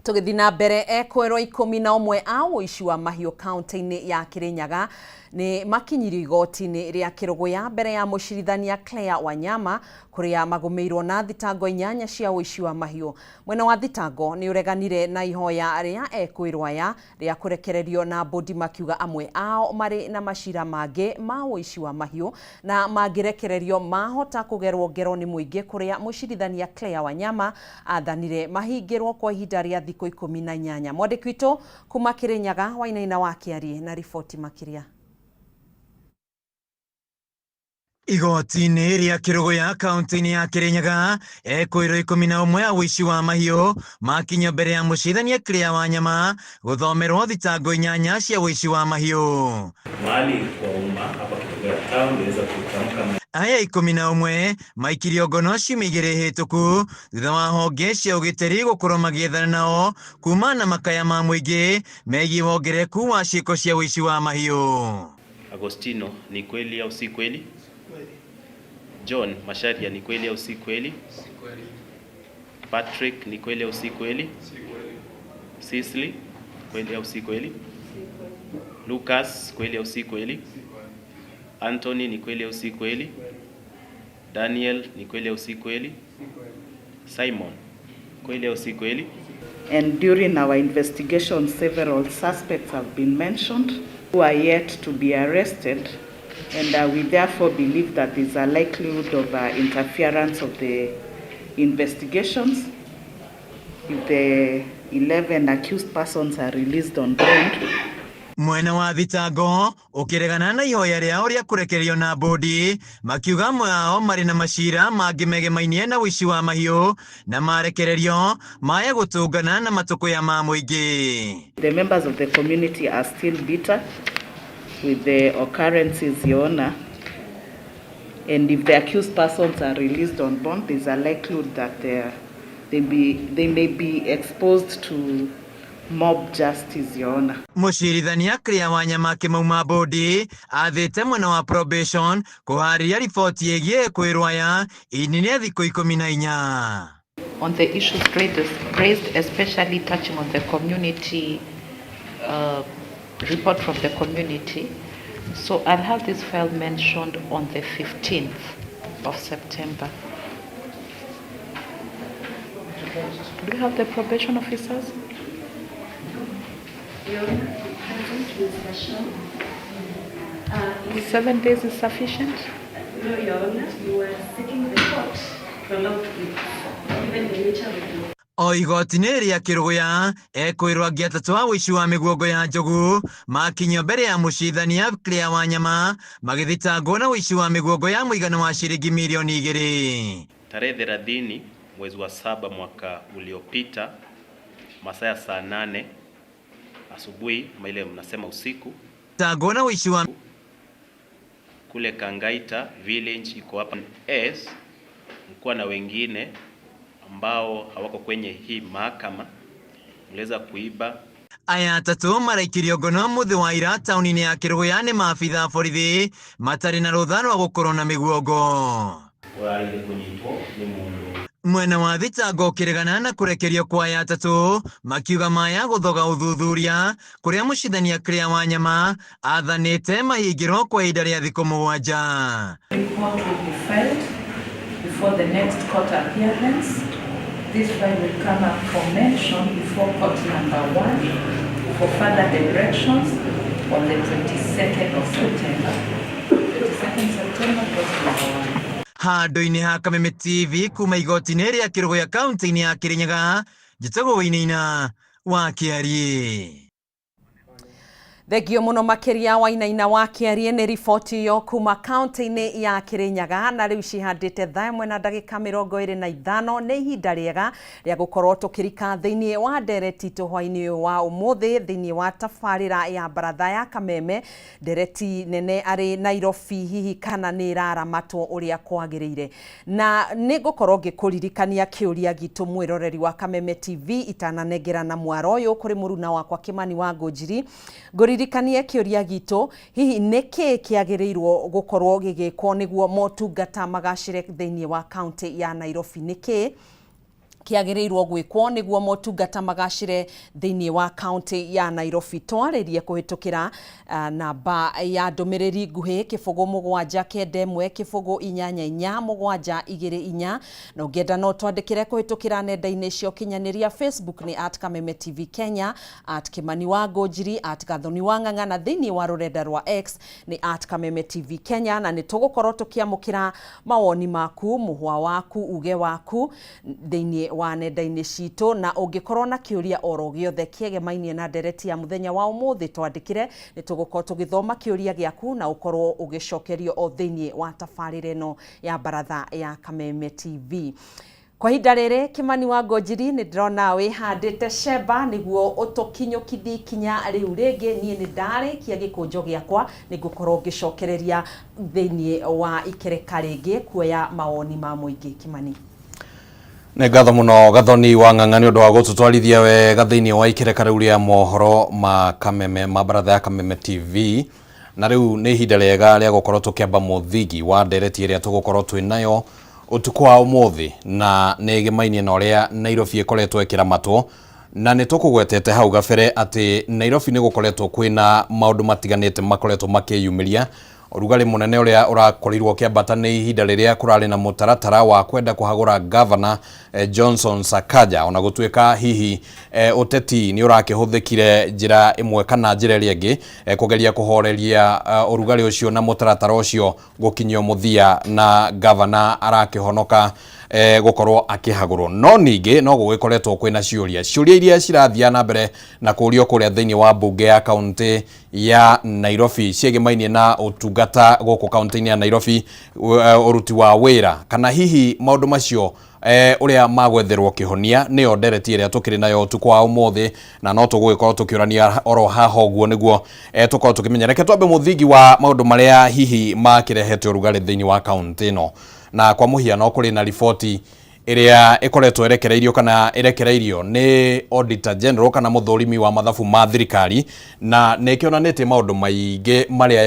Tugithina mbere ekwero 11 a uici wa mahiũ kaunti-ini ya Kirinyaga ni makinyiri igoti-ini ria Kiruguya mbere ya mucirithania Claire Wanyama kuria magumeirwo na thitango 8 cia uici wa mahiũ. Mwena wa thitango ni ureganire na ihoya ria ekwirwo aya ria kurekererio na bodi makiuga amwe ao mari na macira mangi ma uici wa mahiũ na mangirekererio mahota kugerwo ngero ni muingi kuria mucirithania Claire Wanyama athanire mahingirwo kwa ihinda ria thikũ 18. Mwandĩki witũ kuma Kirinyaga Wainaina wa Kiarie na riboti makiria. Igoti-inĩ ria Kiruguya kaunti-inĩ ya Kirinyaga ekwirwo 11 a uici wa mahiũ makinyio mbere ya mucirithania Claire Wanyama guthomerwo thitango 8 cia uici wa mahiũ. Mali kwa umma hapa Kiruguya town inaweza kutamka aya 11 maikirio ngono ciumia 2 hĩtũku thutha wa honge cia ũgitĩri gũkorwo magĩethana nao kuma na makaya ma mũingĩ megiĩ wongereku wa ciĩko cia uici wa mahiũ. Agostino, ni kweli au si kweli? John Masharia, ni kweli au si kweli? Patrick, ni kweli au si kweli? Cecily, kweli au si kweli? Lucas, kweli au si kweli? Anthony, ni kweli au si kweli? Daniel, ni kweli au si kweli? Simon, kweli au si kweli? And during our investigation, several suspects have been mentioned who are yet to be arrested, and we therefore believe that there is a likelihood of interference of the investigations. If the 11 accused persons are released on bond. Mwena wa thitango ukiregana na ihoya riao ria kurekererio na bodi makiuga amwe ao mari na macira mangi megemainie na uici wa mahiũ na marekererio maya gutungana na matukuya ma muingi. The members of the community are still bitter with the occurrences, Your Honor, and if the accused persons are released on bond, there is a likelihood that they may be exposed to mob justice, Your Honor. Mucirithania Claire Wanyama akimauma bodi athite mwena wa probation kuharĩria riboti ĩgiĩ kwĩrwo aya ihinda rĩa thikũ 14. On the issues raised, especially touching on the community report from the community. So I'll have this file mentioned on the 15th of September. Do we have the probation officers? Your Honor, 7 days is sufficient? No, Your Honor, you are seeking the court prolonged given the nature of the O igoti-inĩ ria Kiruguya ekwirwo angi atatũ a uici wa mĩguongo ya njogu makinyio mbere ya mucirithania Claire Wanyama magĩthitangwo na uici wa mĩguongo ya mũigana wa shilingi milioni 2. Tarehe 30 mwezi wa 7 mwaka uliopita masaa ya saa 8 asubuhi ile mnasema usiku, tango na uici wa kule Kangaita village iko hapa S mkoa na wengine ambao hawako kwenye hii mahakama mliweza kuiba. Aya atatũ maraikirio ngono muthi wa ira tauni-inĩ ya Kiruguya nĩ maabitha a borithi matarĩ na rũtha rwa gũkorwo na mĩguongo. Mwena wa thitango ũkĩregana na kũrekerio kwa aya atatũ makiuga maya gũthoga ũthuthuria kũrĩa mucirithania Claire Wanyama athanĩte mahingĩrwo kwa ihinda rĩa thikũ 7. Report will be filed before the next court appearance. This file will come up for mention before court number 1 for further directions on the 22nd of September. 22nd September, court number 1. handũ-inĩ ha Kameme TV kuma igoti-inĩ rĩa Kĩrũgũya kaunti-inĩ ya Kĩrĩnyaga, njĩtagwo Wainaina wa Kĩarie. Thengio muno makiria Wainaina wa Kĩarie nĩ riboti yo kuma kaunti-inĩ ya Kĩrĩnyaga, na rĩu cihandĩte thaa 1:25 nĩ ihinda rĩega rĩa gũkorwo tũkĩrika thĩinĩ wa ndereti hwaĩ-inĩ wa ũmũthĩ thĩinĩ wa tabarĩra ya baratha ya Kameme. Ndereti nene arĩ Nairobi hihi kana nĩ ĩraramatwo ũrĩa kwagĩrĩire, na nĩ ngũkorwo ngĩkũririkania kĩũria gitũ mwĩroreri wa Kameme TV itananengerana mwaro ũyũ kũrĩ mũruna wakwa Kimani wa Ngũnjiri. Ngũririkanie kĩũria gitũ, hihi nĩkĩ kĩagĩrĩirwo gũkorwo gĩgĩkwo nĩguo motungata magacĩre thĩinĩ wa kaunti ya Nairobi? Nĩkĩ kiagĩrĩirwo gwĩkwo nĩguo motungata magacĩre thĩinĩ wa kaunti ya Nairobi? Twarĩrie kũhĩtũkĩra namba ya ndũmĩrĩri nguhĩ 0791498724, na ũngĩenda no twandĩkĩre kũhĩtũkĩra nenda-inĩ cia ũkinyanĩria. Facebook nĩ @Kameme TV Kenya, @Kimani wa Ngũnjiri, @Gathoni wa Ng'ang'a, na thĩinĩ wa rũrenda rwa X nĩ @Kameme TV Kenya, na nĩ tũgũkorwo tũkĩamũkĩra mawoni maku, mũhwa waku, uge waku thĩinĩ wa nenda-inĩ citũ, na ũngĩkorwo na kĩũria oro gĩothe kĩegemainie na ndereti ya mũthenya wa ũmũthĩ twandĩkĩre, nĩ tũgũkorwo tũgĩthoma kĩũria gĩaku na ũkorwo ũgĩcokerio o thĩinĩ wa tabarĩra ĩno ya baratha ya Kameme TV. Kwa hinda rĩrĩ, Kimani wa Ngũnjiri, nĩ ndĩrona wĩhandĩte cemba nĩguo ũtũkinyũkithi ikinya rĩu rĩngĩ. Niĩ nĩ ndarĩkia gĩkũnjo gĩakwa, nĩ ngũkorwo ngĩcokereria thĩinĩ wa ikereka rĩngĩ kuoya mawoni ma mũingĩ. Kimani. Nĩ ngatho mũno Gathoni wa Ng'ang'a nĩ ũndũ wa gũtũtwarithia wega thĩinĩ wa ikereka rĩu rĩa mohoro ma Kameme, ma baratha ya Kameme TV. Na rĩu nĩ ihinda rĩega rĩa gũkorwo tũkĩamba mũthingi wa ndereti ĩrĩa tũgũkorwo twĩnayo ũtukũ wa ũmũthĩ, na nĩ ĩgemainie na ũrĩa Nairobi ĩkoretwo ĩkĩramatwo, na nĩ tũkũgwetete hau gabere atĩ Nairobi nĩ gũkoretwo kwĩna maũndũ matiganĩte makoretwo makĩyumĩria. Ũrugarĩ mũnene ũrĩa ũrakorirwo kĩambata nĩ ihinda rĩrĩa kũrarĩ na mũtaratara wa kwenda kũhagũra Governor Johnson Sakaja, ona gũtuĩka hihi ũteti nĩ ũrakĩhũthĩkire njĩra ĩmwe kana njĩra ĩrĩa ĩngĩ kũgeria kũhoreria ũrugarĩ ũcio na mũtaratara ũcio gũkinyio mũthia, na Governor arakĩhonoka gũkorwo akĩhagũrwo. No ningĩ no gũgĩkoretwo kwĩna ciũria iria cirathiĩ na mbere na kũũrio kũrĩa thĩinĩ wa mbunge ya kaunti ya Nairobi ciegemainie na ũtungata gũkũ kaunti-inĩ ya Nairobi, ũruti wa wĩra, kana hihi maũndũ macio ũrĩa magwetherwo kĩhonia. Nĩyo ndereti ĩrĩa tũkĩrĩ nayo ũtukũ wa ũmũthĩ, na no tũgũgĩkorwo tũkĩũrania oro haha ũguo nĩguo tũkorwo tũkĩmenya. Reke twambe mũthingi wa maũndũ marĩa hihi makĩrehete ũrugarĩ thĩinĩ wa kaunti ĩno. Na kwa mũhiano kũrĩ na riboti ĩrĩa ĩkoretwo ĩrekereirio nĩ Auditor General kana mũthũrimi wa mathabu ma thirikari, na nĩ ĩkĩonanĩtie maũndũ maingĩ marĩa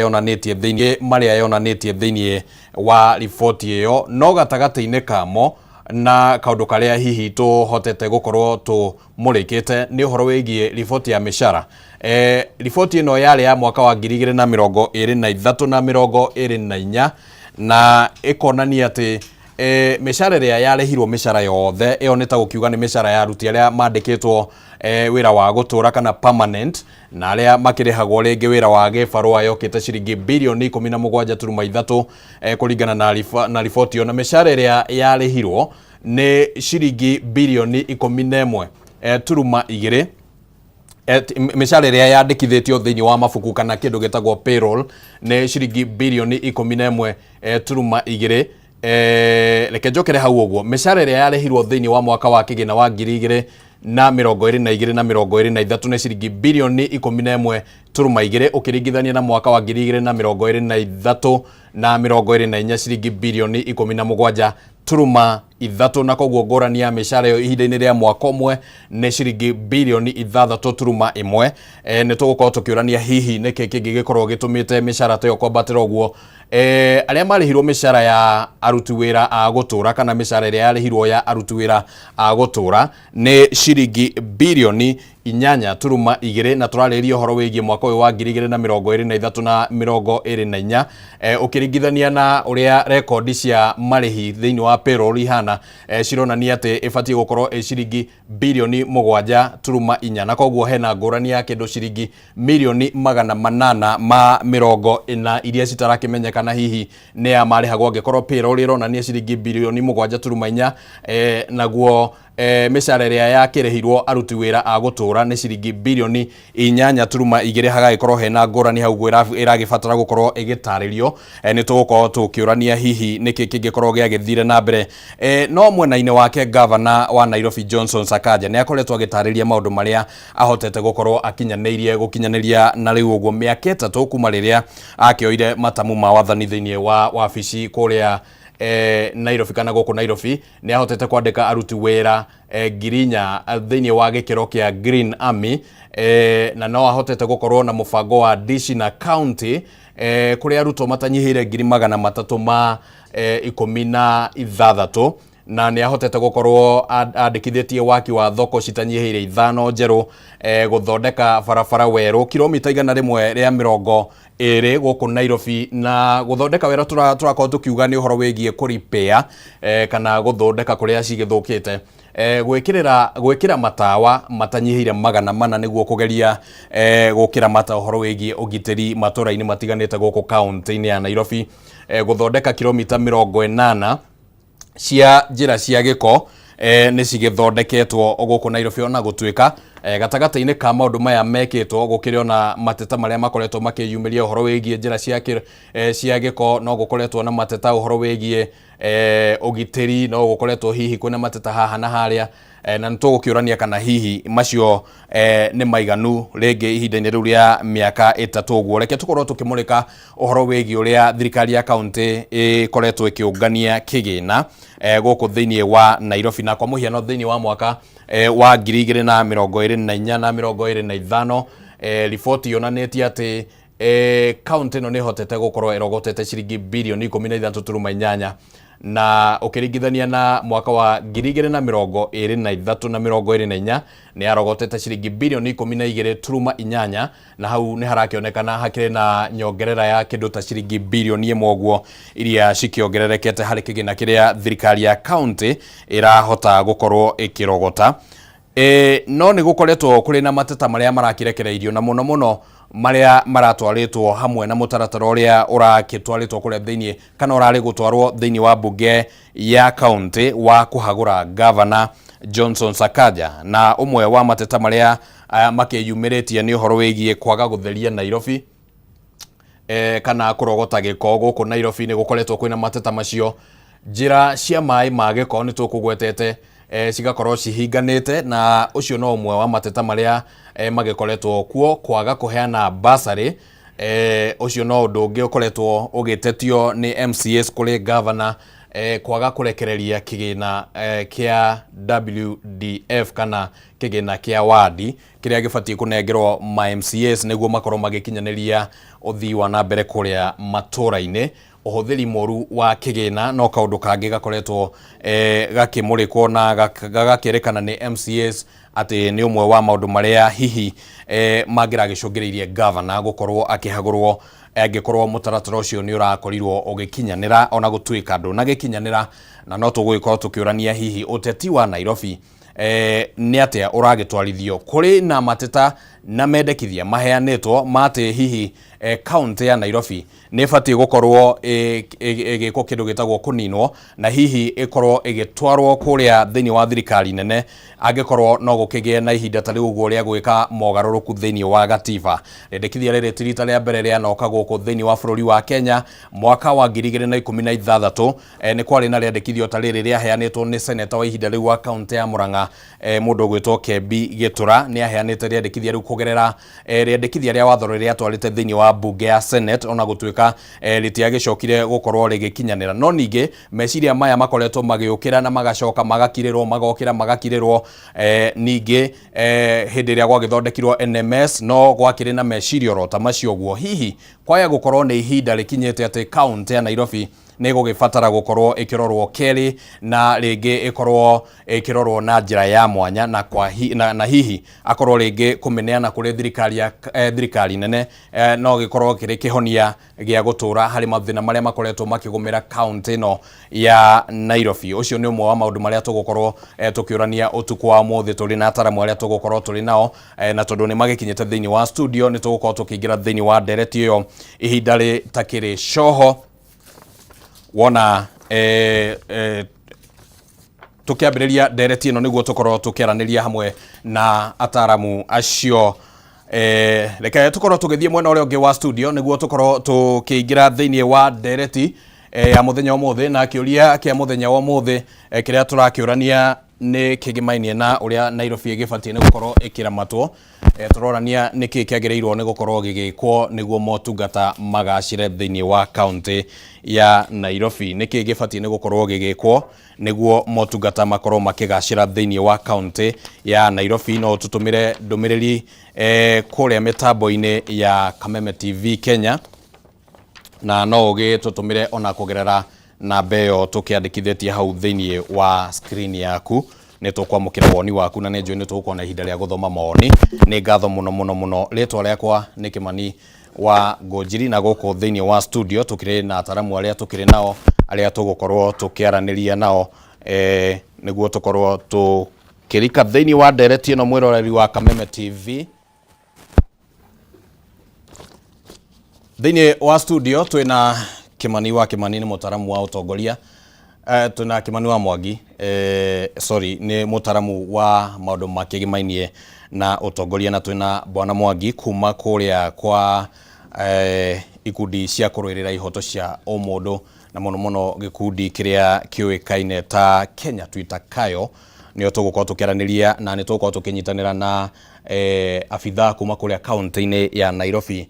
yonanĩtie thĩinĩ wa riboti ĩyo. No gatagatĩ-inĩ kamo na kaũndũ karĩa hihi tũhotete gũkorwo tũmũrĩkĩte nĩ ũhoro wĩgiĩ riboti ya mĩcara. Riboti ĩno yarĩ ya mwaka wa 2023 na 2024, na ĩkonania atĩ mĩcara ĩrĩa yarĩhirwo mĩcara yothe ĩyo nĩ ta gũkiuga nĩ mĩcara ya aruti arĩa mandĩkĩtwo wĩra wa gũtũra kana permanent, na arĩa makĩrĩhagwo rĩngĩ wĩra wa gĩbarũa yokĩte ciringi birioni 17.3 kũringana na riboti ĩyo. Na mĩcara ĩrĩa yarĩhirwo nĩ ciringi birioni 11.2. Mĩcara ĩrĩa yandĩkithĩtio thĩinĩ wa mabuku kana kĩndũ gĩtagwo payroll nĩ ciringi birioni 11.2. Reke njokere hau ũguo. Mĩcara ĩrĩa yarĩhirwo thĩinĩ wa mwaka wa kĩgĩna wa 2022 na 2023 nĩ ciringi birioni 11.2 ũkĩringithania na mwaka wa 2023 na 2024 ciringi birioni 17.3, na koguo ngũrani ya mĩcara ĩyo ihinda-inĩ rĩa mwaka ũmwe nĩ ciringi birioni 6.1. Nĩ tũgũkorwo tũkĩũrania hihi nĩkĩ kĩngĩ gĩkorwo gĩtũmĩte mĩcara ta ĩyo kwambatĩra ũguo. Arĩa marĩhirwo mĩcara ya aruti wĩra a gũtũra kana mĩcara ĩrĩa yarĩhirwo ya aruti wĩra a gũtũra nĩ ciringi birioni 8.2, na tũrarĩrĩria ũhoro wĩgiĩ mwaka ũyũ wa 2023 na 2024 ũkĩringithania na ũrĩa rekondi cia marĩhi thĩinĩ wa payroll ihana kuumana cironania ati ibatie gukorwo ciringi bilioni 7.4 na koguo hena ngurani ya kindu ciringi milioni 800 ma mirongo ina iria citarakimenyekana hihi ne ya marihagwo angikorwo payroll ironania ciringi bilioni 7.4 naguo mishara ria yakirihirwo aruti wira a gutura ni ciringi bilioni 8.2 hagagikorwo hena ngurani hau iragibatara gukorwo igitaririo ni tugukorwo tukiurania hihi niki kingikorwo giagithire na mbere no mwena-ini wake governor wa Nairobi Johnson Sakaja ni akoretwo agitariria maundu maria ahotete gukorwo gukinyaniria na riu uguo miaka 3 kuma riria akioire matamu ma wathani thiini wa wabici kuria Nairobi kana goko Nairobi ni ahotete kwandika aruti wira ngirinya thiini wa gikiro kia Green Army na no ahotete gukorwo na mubango wa dishi na county kuria aruto matanyihire 300 ma 16 na ni ahotete gukorwo andikithitie waki wa thoko citanyihire 5 njeru guthondeka barabara weru kilomita 100 ria 20 guku Nairobi na guthondeka wera turakorwo tukiuga ni uhoro wigie kuripea kana guthondeka kuria cigithukite gwikira matawa matanyihire 400 niguo kugeria gukira mata uhoro wigie ugitiri matura-ini matiganite guku county-ini ya Nairobi guthondeka kilomita 80 cia njira cia giko ni cigithondeketwo guku Nairobi ona gutwika gatagata-ini ka maundu maya mekitwo gukiryo na mateta maria makoretwo makiyumiria uhoro wigie njira cia giko no gukoretwo na mateta uhoro wigie ugitiri no gukoretwo hihi kwina mateta haha na haria na nitugukiurania kana hihi macio ni maiganu ringi ihinda-ini riu ria miaka 3 uguo reke tukorwo tukimurika uhoro wigie uria thirikari ya county ikoretwo ikiungania kigina guku thiini wa Nairobi na kwa muhiano thiini wa mwaka wa 2024 na 2025 riboti yonanetie ati county no ni hotete gukorwo irogotete ciringi bilioni 13.8 na ukiringithania na mwaka wa 2023 na 2024 ni arogotete ciringi bilioni 12.8 na hau ni harakionekana hakiri na nyongerera ya kindu ta ciringi bilioni 1 guo iria cikiongererekete hari kigina kiria thirikari ya county irahota gukorwo ikirogota no ni gukoretwo kuri na mateta maria marakirekereirio na muno maria maratwaritwo hamwe na mutaratara uria urakitwaritwo kuria thiini kana urari gutwarwo thiini wa bunge ya county wa kuhagura governor Johnson Sakaja na umwe wa mateta maria makiyumiritie ni uhoro wigie kwaga gutheria Nairobi kana kurogota giko guku Nairobi ni gukoretwo kwina mateta macio njira cia mai ma giko ni tukugwetete cigakorwo cihinganite na ucio no umwe wa mateta maria magikoretwo kuo kwaga kuheana basari ucio no undu ungi ukoretwo ugitetio ni MCAs kuri governor kwaga kurekereria kigina kia WDF kana kigina kia wadi kiria gibatie kunengerwo ma MCAs niguo makorwo magikinyaniria uthii wa na mbere kuria matura-ini uhuthiri moru wa kigina no kaundu kangi gakoretwo gakimurikwo na gagakerekana ni MCAs ati ni umwe wa maundu maria hihi mangiragicungiriirie governor gukorwo akihagurwo angikorwo mutaratara ucio ni urakorirwo ugikinyanira ona gutwika andu na gikinyanira na no tuguikorwo tukiurania hihi uteti wa Nairobi ni atia uragitwarithio kuri na mateta na mendekithia maheanetwo mate hihi county ya Nairobi ni batie gukorwo igiko kindu gitagwo kuninwo na hihi ikorwo igitwarwo kuria thiini wa thirikari nene angikorwo no gukigie na ihinda tari uguo ria gwika mogaruruku thiini wa gatiba rendekithia riri tirita ria mbere ria noka guku thiini wa bururi wa Kenya mwaka wa 2016 ni kwari na rendekithio tari ria heanetwo ni senator wa ihinda riu wa county ya Murang'a mundu gwitwo Kembi Gitura ni aheanite rendekithia riu kugerera rendekithia ria watho ria atwarite thiini wa bunge ya Senate ona gutwika ritiagicokire gukorwo rigikinyanira no ninge meciria maya makoretwo magiukira na magacoka magakirirwo magakirirwo ninge hindi ria gwagithondekirwo NMS no gwakire na meciria rota macio guo hihi kwaya gukorwo ni ihinda rikinyete ati county ya Nairobi nä gå gä batara gå korwo ä kä rorwo kerä na rä ngä ä korwo ä kä rorwo na njä ra ya mwanya na hihi akorwo rä ngä kå meneana kå rä thirikari nene no gä korwo kä rä kä honia gä a gå tå ra harä mathä na marä a makoretwo makä gå mä ra kauntä ä no ya Nairobi. Å cio nä å mwe wa maå ndå marä a tå gå korwo tå kä å rania å tukå wa må thä tå rä na ataramu arä a tå gå korwo tå rä nao na tondå nä magä kinyä te thä inä wa studio nä tå gå korwo tå kä ingä ra thä inä wa ndereti ä yo ihinda rä takä rä coho wona tå kä ambä rä ria ndereti ä no nä guo tå korwo tå kä aranä ria hamwe na ataramu acio. Reke tå korwo tå gä thiä mwena å rä a å ngä wa studio nä guo tå korwo tå kä ingä ra thä inä wa ndereti ya må thenya å thä na kä å ria kä a må thenya wa må thä kä rä a tå rakä å rania nä kä gä mainie na å rä a Nairobi ä gä batiä nä gå korwo ä kä ramatwo. Tå rorania nä kä kä agä rä irwo nä gå korwo gä gä kwo nä guo motungata magacire thä inä wa kauntä ya Nairobi. Nä kä gä batiä nä gå korwo gä gä kwo nä guo motungata makorwo makä gacira thä inä wa kauntä ya Nairobi. No tå tå mä re ndå mä rä ri kå rä a mä tambo-inä ya Kameme TV Kenya na no å gä tå tå mä re ona kå gerera namba ä yo tå kä andä kithä tie hau thä inä wa screen yaku nä tå kwamå kä ra woni waku na nä njå nä tå gå korwo na ihinda rä a gå thoma mawoni. Nä ngatho må no må no må no. Rä twa rä akwa nä Kimani wa Ngonjiri na gå kå thä inä wa studio tå kä rä na ataramu arä a tå kä rä nao arä a tå gå korwo tå kä aranä ria nao nä guo tå korwo tå kä rika thä inä wa ndereti ä no mwä roreri wa Kameme TV. Thä inä wa studio twä na Kimani wa Kimani nä må taramu wa å tongoria. Twä na Kimani wa Mwangi nä må taramu wa maå ndå makä gä mainie na å tongoria, na twä na Bwana Mwangi kuma kå rä a kwa ikundi cia kå rå ä rä ra ihoto cia o må ndå na må no må no gä kundi kä rä a kä å ä kaine ta Kenya Twitter Kayo nä o tå gå korwo tå kä aranä ria na nä tå gå korwo tå kä nyitanä ra na abitha kuma kå rä a kauntä-inä ya Nairobi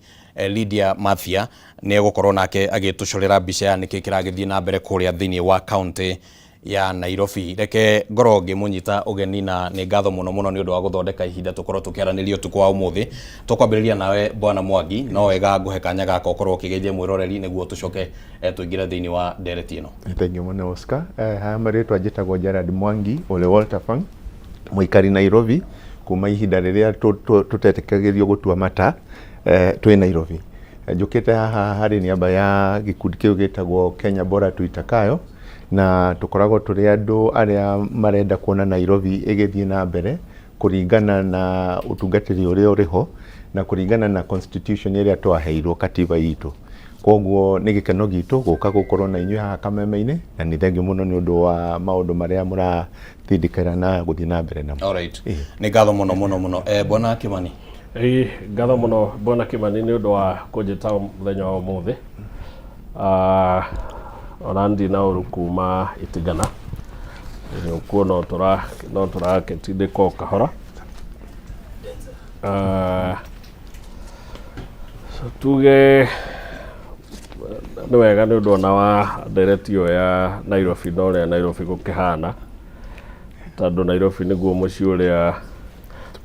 Lydia Mathia nä egå korwo nake agä tå corera mbica ya nä kä kä ragä thiä na mbere kå rä a thä inä wa kauntä ya Nairobi. Reke ngoro ngä må nyita å geni na nä ngatho må no må no nä å ndå wa gå thondeka ihinda tå korwo tå kä aranä ria å tukå wa å må thä. Tå kwambä rä ria nawe Bwana Mwangi no wega ngå he kanya gaka å korwo å kä geithia mwä roreri nä guo tå coke tå ingä re thä inä wa ndereti ä no. Thengiå må no Oscar. Haya marä twa njä tagwo Gerard Mwangi å rä Walter Fang må ikari Nairobi kuma ihinda rä rä a tå tetäkagä rio gå tua mata twä Nairobi. Njũkĩte haha harĩ niaba ya gĩkundi kĩu gĩtagwo Kenya Bora Twitter Kayo na tũkoragwo tũrĩ andũ arĩa marenda kuona Nairobi ĩgĩthiĩ na mbere kũringana na ũtungatĩri ũrĩa ũrĩ ho na kũringana na constitution ĩrĩa twaheirwo katiba itũ. Koguo nĩ gĩkeno gitũ gũka gũkorwo na inyuĩ haha Kameme-inĩ na nĩ thengiũ mũno nĩ ũndũ wa maũndũ marĩa mũrathindĩkĩra na gũthiĩ na mbere namo. Alright. Nĩ ngatho mũno mũno mũno. Bwana Kimani. Ngatho muno Bwana Kimani nä å ndå wa kå njä ta må thenya wa må thä ona ndi na å ru kuma itigana kuo no tå raketindä ko kahora tuge nä wega nä å ndå ona wa ndereti ä yo ya Nairobi no rä a Nairobi gå kä hana tondå Nairobi nä guo må ciĩ å rä a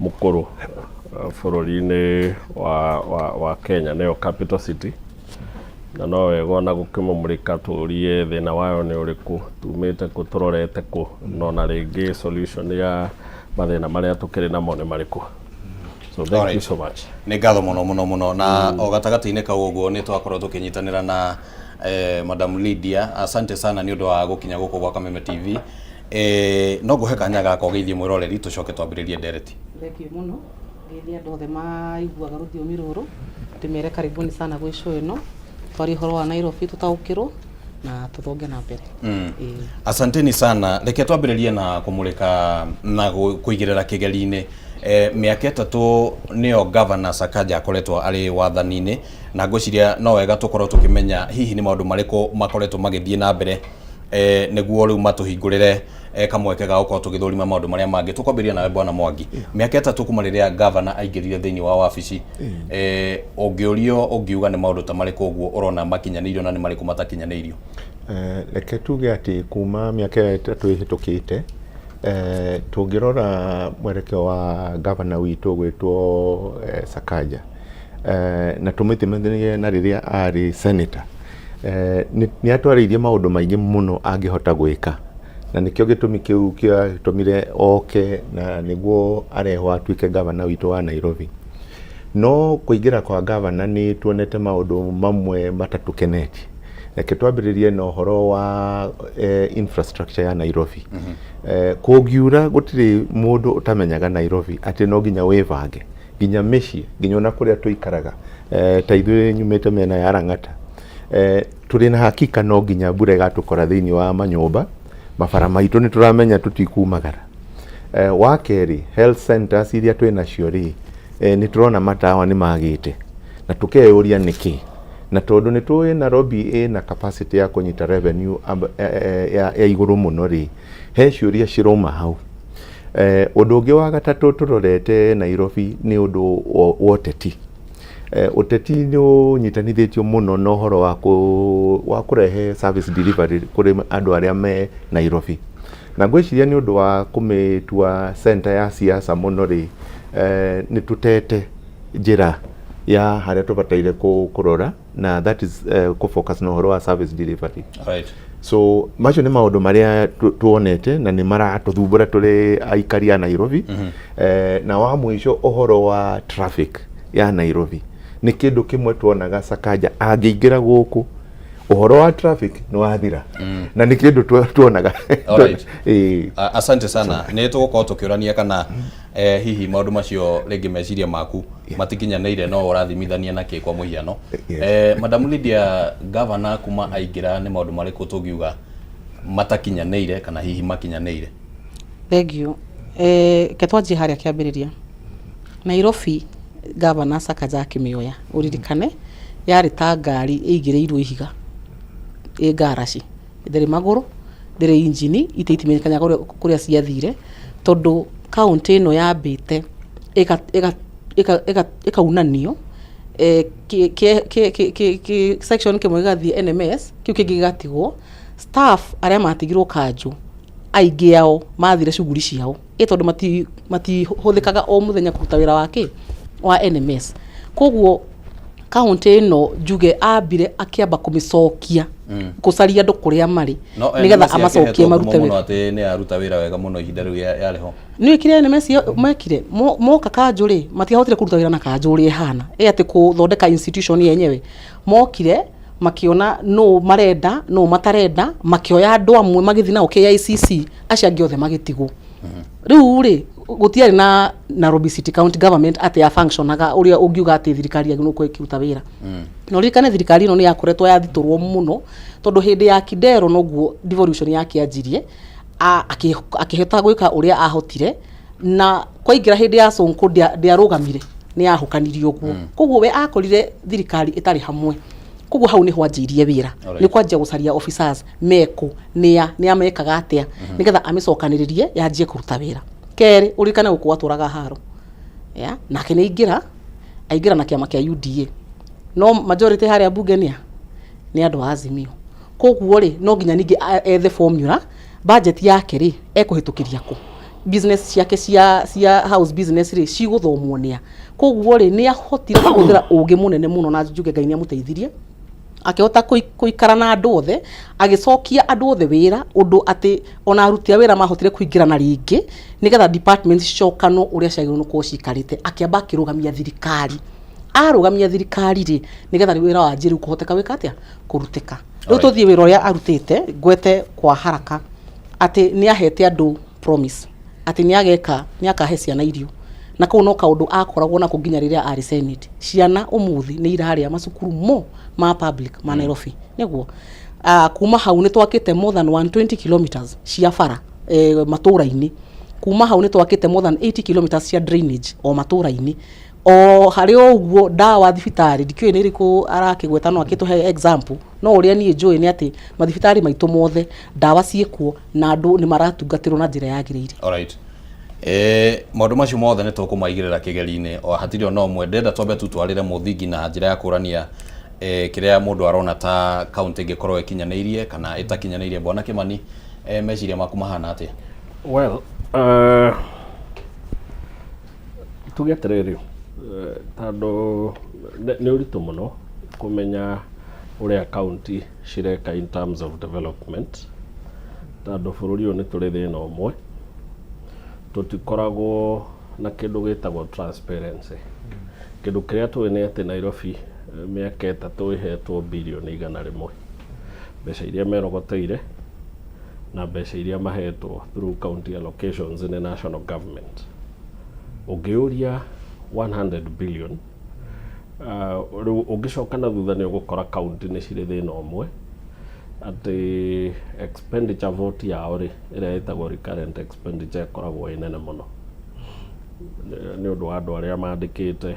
må kå rå bũrũri-inĩ wa Kenya nĩyo capital city na no wega ona gũkĩmũmũrĩka tũrie thĩna wayo nĩ ũrĩkũ, tumĩte kũ, tũrorete kũ, no na rĩngĩ solution ya mathĩna marĩa tũkĩrĩ namo nĩ marĩkũ. So thank you so much. Nĩ ngatho mũno na o gatagatĩ-inĩ kau ũguo nĩ twakorwo tũkĩnyitanĩra na Madam Lydia. Asante sana nĩ ũndũ wa gũkinya gũkũ gwa Kameme TV. No ngũhe kanya gaka ũgeithie mwĩroreri tũcoke twambĩrĩrie ndereti. Thank you mũno. Ngeithia andũ othe maiguaga rũthiomi rũrũ ndĩmere karibuni sana gwĩ show ĩno twarie ũhoro wa Nairobi tũtaũkĩrwo na tũthonge na mbere. Asanteni sana. Reke twambĩrĩrie na kũmũrĩka na kũigĩrĩra kĩgeri-inĩ. Mĩaka ĩtatũ nĩyo Governor Sakaja akoretwo arĩ wathani-inĩ na ngwĩciria no wega tũkorwo tũkĩmenya hihi nĩ maũndũ marĩkũ makoretwo magĩthiĩ na mbere nĩguo rĩu matũhingũrĩre kamweke ga gũkorwo tũgĩthũrima maũndũ marĩa mangĩ. Tũkwambĩrĩria nawe Bwana Mwangi, mĩaka ĩtatũ kuma rĩrĩa Governor aingĩrire thĩinĩ wa wabici, ũngĩũrio ũngiuga nĩ maũndũ ta marĩkũ ũguo ũrona makinyanĩirio na nĩ marĩkũ matakinyanĩirio? Reke tuge atĩ kuma mĩaka ĩtatũ ĩhĩtũkĩte tũngĩrora mwerekeo wa Governor witũ gwĩtwo Sakaja na tũmĩtithanie na rĩrĩa arĩ senator, nĩ atwarĩirie maũndũ maingĩ mũno angĩhota gwĩka, na nĩkĩo gĩtũmi kĩu kĩatũmire oke na nĩguo arehwo atuĩke gavana witũ wa Nairobi. No kũingĩra kwa gavana nĩ tuonete maũndũ mamwe matatũkenetie. Reke twambĩrĩrie na ũhoro wa infrastructure ya Nairobi. Kũngiura gũtirĩ mũndũ ũtamenyaga Nairobi atĩ no nginya wĩbange, nginya mĩciĩ, nginya ona kũrĩa tũikaraga. Ta ithuĩ nyumĩte mĩena ya Lang'ata, tũrĩ na hakika no nginya mbura ĩgatũkora thĩinĩ wa manyũmba, mabara maitũ nĩ tũramenya tũtikumagara. Wa kerĩ, health centers iria twĩ nacio rĩ, nĩ tũrona matawa nĩ magĩte, na tũkeyũria nĩkĩ. Na tondũ nĩ tũĩ Nairobi ĩna capacity ya kũnyita revenue ya igũrũ mũno rĩ, he ciũria cirauma hau. Ũndũ ũngĩ wa gatatũ tũrorete Nairobi nĩ ũndũ wa ũteti. Ũteti nĩ ũnyitanithĩtio mũno na ũhoro wa kũrehe service delivery kũrĩ andũ arĩa me Nairobi. Na ngwĩciria nĩ ũndũ wa kũmĩtua center ya siasa mũno rĩ, nĩ tũtete njĩra ya harĩa tũbataire kũrora, na that is kũfocus na ũhoro wa service delivery. Right. So macio nĩ maũndũ marĩa tuonete na nĩ maratũthumbũra tũrĩ aikari a Nairobi. Na wa mũico ũhoro wa traffic ya Nairobi nĩ kĩndũ kĩmwe tuonaga Sakaja angĩingĩra gũkũ ũhoro wa traffic nĩ wathira, na nĩ kĩndũ tuonaga. Asante sana. Nĩ tũgũkorwo tũkĩũrania kana hihi maũndũ macio rĩngĩ meciria maku matikinyanĩire no ũrathimithania nakĩ kwa mũhiano. Madam Lydia, governor kuma aingĩra nĩ maũndũ marĩkũ tũngiuga matakinyanĩire kana hihi makinyanĩire? Thengio. Ketwanjie harĩa kĩambĩrĩria. Nairobi governor Sakaja akĩmĩoya, ũririkane yarĩ ta ngari ĩigĩrĩirwo ihiga, ngaraci ndĩrĩ magũrũ, ndĩrĩ injini, itimenyekanyaga kũrĩa ciathire, tondũ kaunti ĩno yambĩte ĩkaunanio, section kĩmwe gĩgathiĩ NMS, kĩu kĩngĩ gĩgatigwo. Staff arĩa matigirwo Kanjũ aingĩ ao mathire shughuli ciao, tondũ matihũthĩkaga o mũthenya kũruta wĩra wake wa NMS. Koguo kaunti ĩno njuge ambire akĩamba kũmĩcokia, gũcaria andũ kũrĩa marĩ, nĩgetha amacokie marute wĩra. Atĩ nĩ aruta wĩra wega mũno ihinda rĩu yarĩho. Nĩ kire NMS mekire moka Kanjũ rĩ, matihotire kũruta wĩra na Kanjũ ũrĩa ihana, atĩ kũthondeka institution yenyewe. Mokire makiona no marenda no matarenda, makioya andũ amwe magĩthi nao KICC, acio angĩ othe magĩtigwo. Rĩu rĩ gũtiarĩ na Nairobi City County Government atĩ ya functionaga ũrĩa ũngiuga atĩ thirikari yagĩrĩirwo kũruta wĩra. No rĩkane thirikari ĩno nĩ yakoretwo yathitũrwo mũno, tondũ hĩndĩ ya Kidero noguo devolution yake yanjirie, akĩhota gwĩka ũrĩa ahotire, na kwaingĩra hĩndĩ ya Sonko ndiarũgamire, nĩ yahũkanirio ũguo. Koguo we akorire thirikari ĩtarĩ hamwe. Koguo hau nĩ hwanjirie wĩra, nĩ kwanjia gũcaria officers meko nĩ amekaga atĩa, nĩgetha amĩcokanĩrĩrie yanjie kũruta wĩra. Kerĩ, ũrikane gũkũ atũraga haro, nake nĩ aingĩra na kĩama kĩa UDA, no majority harĩa bunge nĩ andũ a Azimio. Koguo rĩ no nginya ningĩ ethe formula, budget yake rĩ ekũhĩtũkĩria kũ, business ciake cia house business rĩ cigũthomwo nĩa. Koguo rĩ nĩ ahotire kũhũthĩra ũũgĩ mũnene mũno, na njuge Ngai nĩ amũteithirie, akĩhota kũikara na andũ othe, agĩcokia andũ othe wĩra, ũndũ atĩ ona aruti a wĩra mahotire kũingĩrana rĩngĩ, nĩgetha department cicokanwo ũrĩa ciagĩrĩirwo nĩ gũkorwo cikarĩte. Akĩamba akĩrũgamia thirikari, arũgamia thirikari rĩ, nĩgetha wĩra wanjie rĩu kũhoteka gwĩka atĩa, kũrutĩka. Rĩu tũthiĩ wĩra ũrĩa arutĩte ngwete kwa haraka, atĩ nĩ ahete andũ promise atĩ nĩ akahe ciana irio, na kau no kaũndũ akoragwo nako nginya rĩrĩa arĩ Senate. Ciana ũmũthĩ nĩ irarĩa macukuru ma public ma Nairobi. Nĩguo kuma hau nĩ twakĩte more than 120 kilometers cia bara matũũra-inĩ. Kuma hau nĩ twakĩte more than 80 kilometers cia drainage o matũũra-inĩ. O harĩ ũguo ndawa thibitarĩ ndikĩũĩ nĩ ĩrĩkũ arakĩgweta no akĩtũhe example, no ũrĩa niĩ njũĩ nĩ atĩ mathibitarĩ maitũ mothe ndawa ciĩkuo na andũ nĩ maratungatĩrwo na njĩra yagĩrĩire. Alright. Maũndũ macio mothe nĩ tũkũmaigĩrĩra kĩgeri-inĩ, o hatirĩ ona ũmwe. Ndenda twambe tũtwarĩre mũthingi na njĩra ya kũrania kĩrĩa mũndũ arona ta kaunti ĩngĩkorwo ĩkinyanĩirie kana ĩtakinyanĩirie. Bwana Kimani, meciria maku mahana atĩa? Well, tuge atĩrĩrĩ, tondũ nĩ ũritũ mũno kũmenya uria county cireka in terms of development tondå bå rå ri å yå nä tå rä thä na å mwe tå tikoragwo na kä ndå gä tagwo transparency kä ndå kä rä a tå nä atä Nairobi mä aka ätatå ä hetwo birioni 100 mbeca iria merogoteire na mbeca iria mahetwo through county allocations in the national government å ngä å ria 100 billion å ngä coka na thutha nä å gå kora county nä cirä thä na å mwe atä expenditure vote yao rä ä rä a ätagwo recurrent expenditure ĩkoragwo ĩ nene mũno nĩ ũndũ wa andũ arĩa mandĩkĩte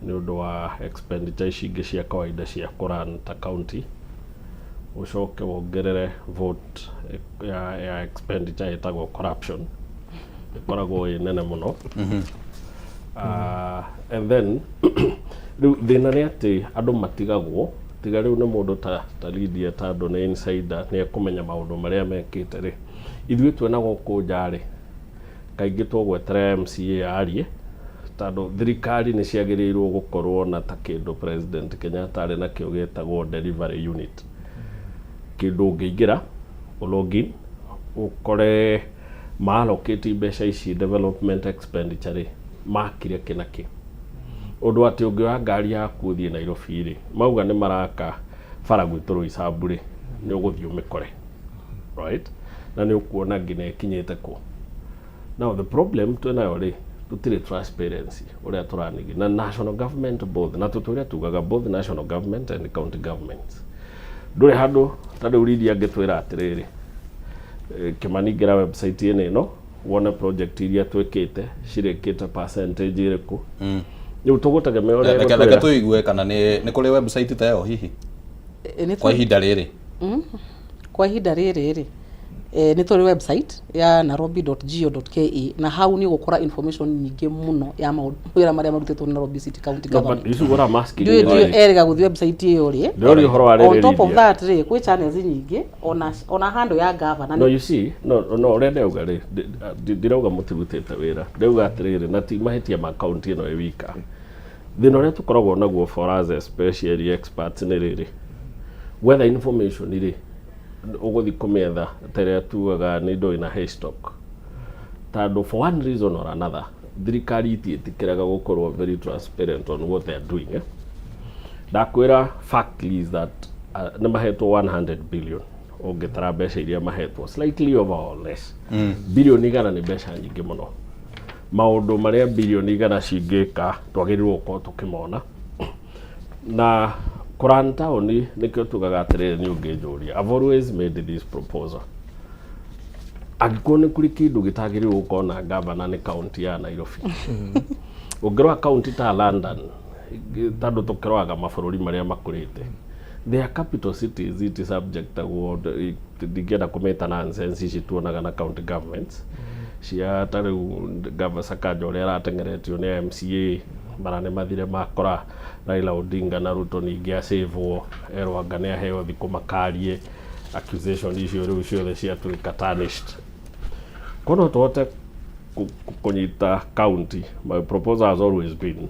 nĩ ũndũ wa expenditure ici ingĩ cia kawaida cia kũran ta county ũcoke wongerere vote ya expenditure ĩtagwo corruption ĩkoragwo ĩ nene mũno and then rĩu thĩna nĩ atĩ andũ matigagwo tiga rĩu nĩ mũndũ ta Lydia tondũ nĩ insider nĩ ekũmenya maũndũ marĩa mekĩte rĩ ithuĩ twĩna gũkũ nja rĩ kaingĩ twagwetera MCA arie tondũ thirikari nĩ ciagĩrĩirwo gũkorwo na ta kĩndũ President Kenyatta arĩ nakĩo gĩtagwo delivery unit kĩndũ ũngĩingĩra login ũkore maalokĩti mbeca ici development expenditure makire kĩnakĩ ũndũ atĩ ũngĩoya ngari yaku ũthiĩ Nairobi rĩ mauga nĩ maraka bara gwitũ Roysambu rĩ nĩ ũgũthiĩ ũmĩkore right na nĩ ũkuona nginya ĩkinyĩte kũ now the problem twĩnayo rĩ tũtirĩ transparency ũrĩa tũranigi na national government both na tũtũrĩa tugaga both national government and county governments ndũrĩ handũ ta rĩu Lydia angĩtwĩra atĩrĩrĩ kĩmaningĩra website ĩno wone project iria twĩkĩte cirĩkĩte percentage ĩrĩkũ rĩu tũgũtegemea ũrĩa reke tũigue kana nĩ kũrĩ website ta ĩyo hihi kwa ihinda rĩrĩ kwa ihinda rĩrĩ rĩ nĩ tũrĩ website ya nairobi.go.ke na hau nĩ ũgũkora information nyingĩ mũno ya mawĩra marĩa marutĩtwo nĩ Nairobi City County Government. Ndio erega gũthiĩ website ĩyo rĩ. On top of that rĩ kwĩ channels nyingĩ ona handle ya governor. No you see no ũrĩa ndauga rĩ ndirauga mũtirutĩte wĩra ndauga atĩrĩrĩ na ti mahĩtia ma county ĩno ĩwika thĩna ũrĩa tũkoragwo naguo for us especially experts nĩ rĩrĩ whether information rĩ ũgũthi kũmetha terĩa tuaga nĩ indo ina haystock tondũ for one reason or another thirikari itiĩtĩkĩraga gũkorwo very transparent on what they are doing ndakwĩra fact is that nĩ mahetwo 100 billion ũngĩtara mbeca iria mahetwo slightly over or less birioni 100 nĩ mbeca nyingĩ mũno maũndũ marĩa birioni 100 cingĩka twagĩrĩirwo gũkorwo tũkĩmona na Koran Town nikio tugaga atĩrĩrĩ nĩ ũngĩnjũria I've always made this proposal angĩkorwo nĩ kũrĩ kĩndũ gĩtagĩrĩirwo gũkorwo na governor nĩ county ya Nairobi ũngĩrora county ta London tondũ tũkĩroaga mabũrũri marĩa makũrĩte their capital cities it is subject to ndingĩenda kũmeta nonsense ici tuonaga na county governments cia ta rĩu Gava Sakaja ũrĩa aratengeretio nĩ MCA marane mathire makora Raila Odinga na Ruto ningĩ acĩvwo erwo anga nĩ aheo thikũ makarie accusation icio rĩu ciothe ciatuĩka tarnished kono tũhote kũnyita county my proposal has always been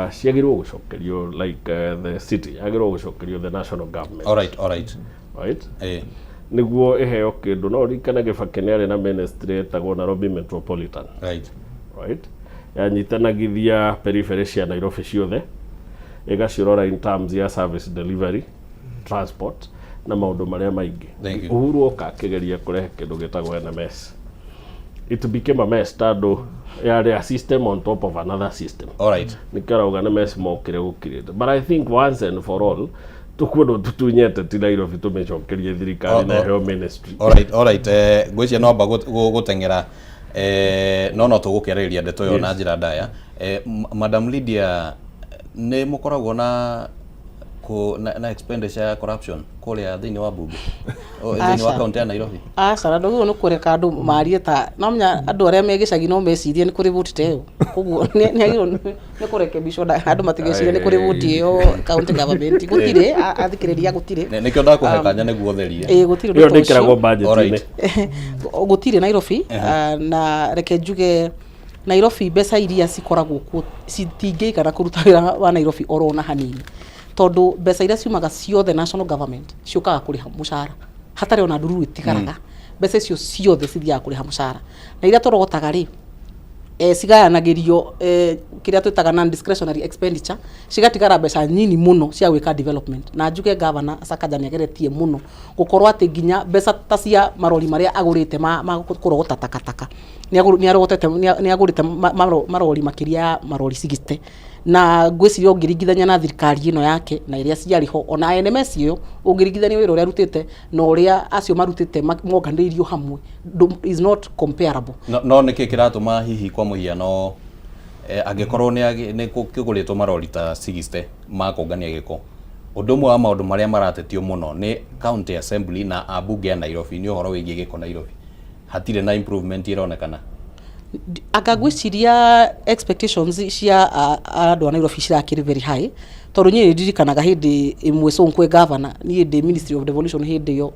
ciagĩrĩirwo gũcokerio like the city yagĩrĩirwo gũcokerio the national government right nĩguo ĩheo kĩndũ no rikana Kibaki nĩ arĩ na ministry ĩtagwo Nairobi Metropolitan right yanyitanagithia periphery cia Nairobi ciothe ĩgacirora in terms ya service delivery transport na maũndũ marĩa maingĩ Uhuru oka akĩgeria kũrehe kĩndũ gĩtagwo NMS it became a mess tondũ yarĩ a system on top of another system nĩkĩo arauga NMS mokire gũkirĩte but I think once and for all tukwendo tutunyete ti Nairobi tumecokerie thirikari na heo ministry alright ngwĩcia no amba gũteng'era no tũgũkĩarĩrĩria ndeto ĩyo na njĩra ndaya Madam Lydia nĩ mũkoragwo na expenditure ya corruption kũrĩa thĩinĩ wa bunge thĩinĩ wa county ya Nairobi aca ndũgĩrĩirwo nĩ kũreka andũ marie ta no menya andũ arĩa me gĩcagi no mecirie nĩ kũrĩ vote ĩyo koguo nĩ agĩrĩirwo nĩ kũrekebishwo andũ matigecirie nĩ kũrĩ vote ĩyo county government gũtirĩ athikĩrĩria gũtirĩ nĩkĩo ndakũhe kanya nĩguo therie gũtirĩ ũndũ ndĩkĩragwo budget-inĩ gũtirĩ Nairobi na reke njuge Nairobi mbeca iria cikoragwo kuo citingĩikara kũruta wĩra wa Nairobi orona hanini, tondu mbeca iria ciumaga ciothe national government ciũkaga kũrĩha mũcara, hatarĩ ona ndururu itigaraga. Mbeca icio ciothe cithiaga kũrĩha mũcara, na iria tũrogotaga rĩ cigayanagĩrio kĩrĩa twĩtaga non discretionary expenditure, cigatigara mbeca nyini mũno cia gwĩka development. Na njuge governor Sakaja nĩageretie mũno gũkorwo atĩ nginya mbeca ta cia marori marĩa agũrĩte ma kũrogota takataka nĩagũrĩte marori makĩria ya marori 60, na ngwĩciria ũngĩringithania na thirikari ĩno yake na iria ciarĩho ona NMS ĩyo ũngĩringithania wĩra ũrĩa arutĩte na ũrĩa acio marutĩte monganĩrĩirio hamwe is not comparable. No nĩkĩ kĩratũma hihi kwa mũhiano angĩkorwo nĩ kũgũrĩtwo marori ta 60 ma kũngania gĩko, ũndũ ũmwe wa maũndũ marĩa maratetio mũno nĩ county assembly na ambunge ya Nairobi nĩ ũhoro wĩgiĩ gĩko Nairobi, hatirĩ na improvement ĩronekana. Anga ngwĩciria expectations cia andũ a Nairobi cirakĩrĩ very high, tondũ niĩ ndirikanaga hĩndĩ ĩmwe Sonkwe governor niĩ ndĩ Ministry of Devolution hĩndĩ ĩyo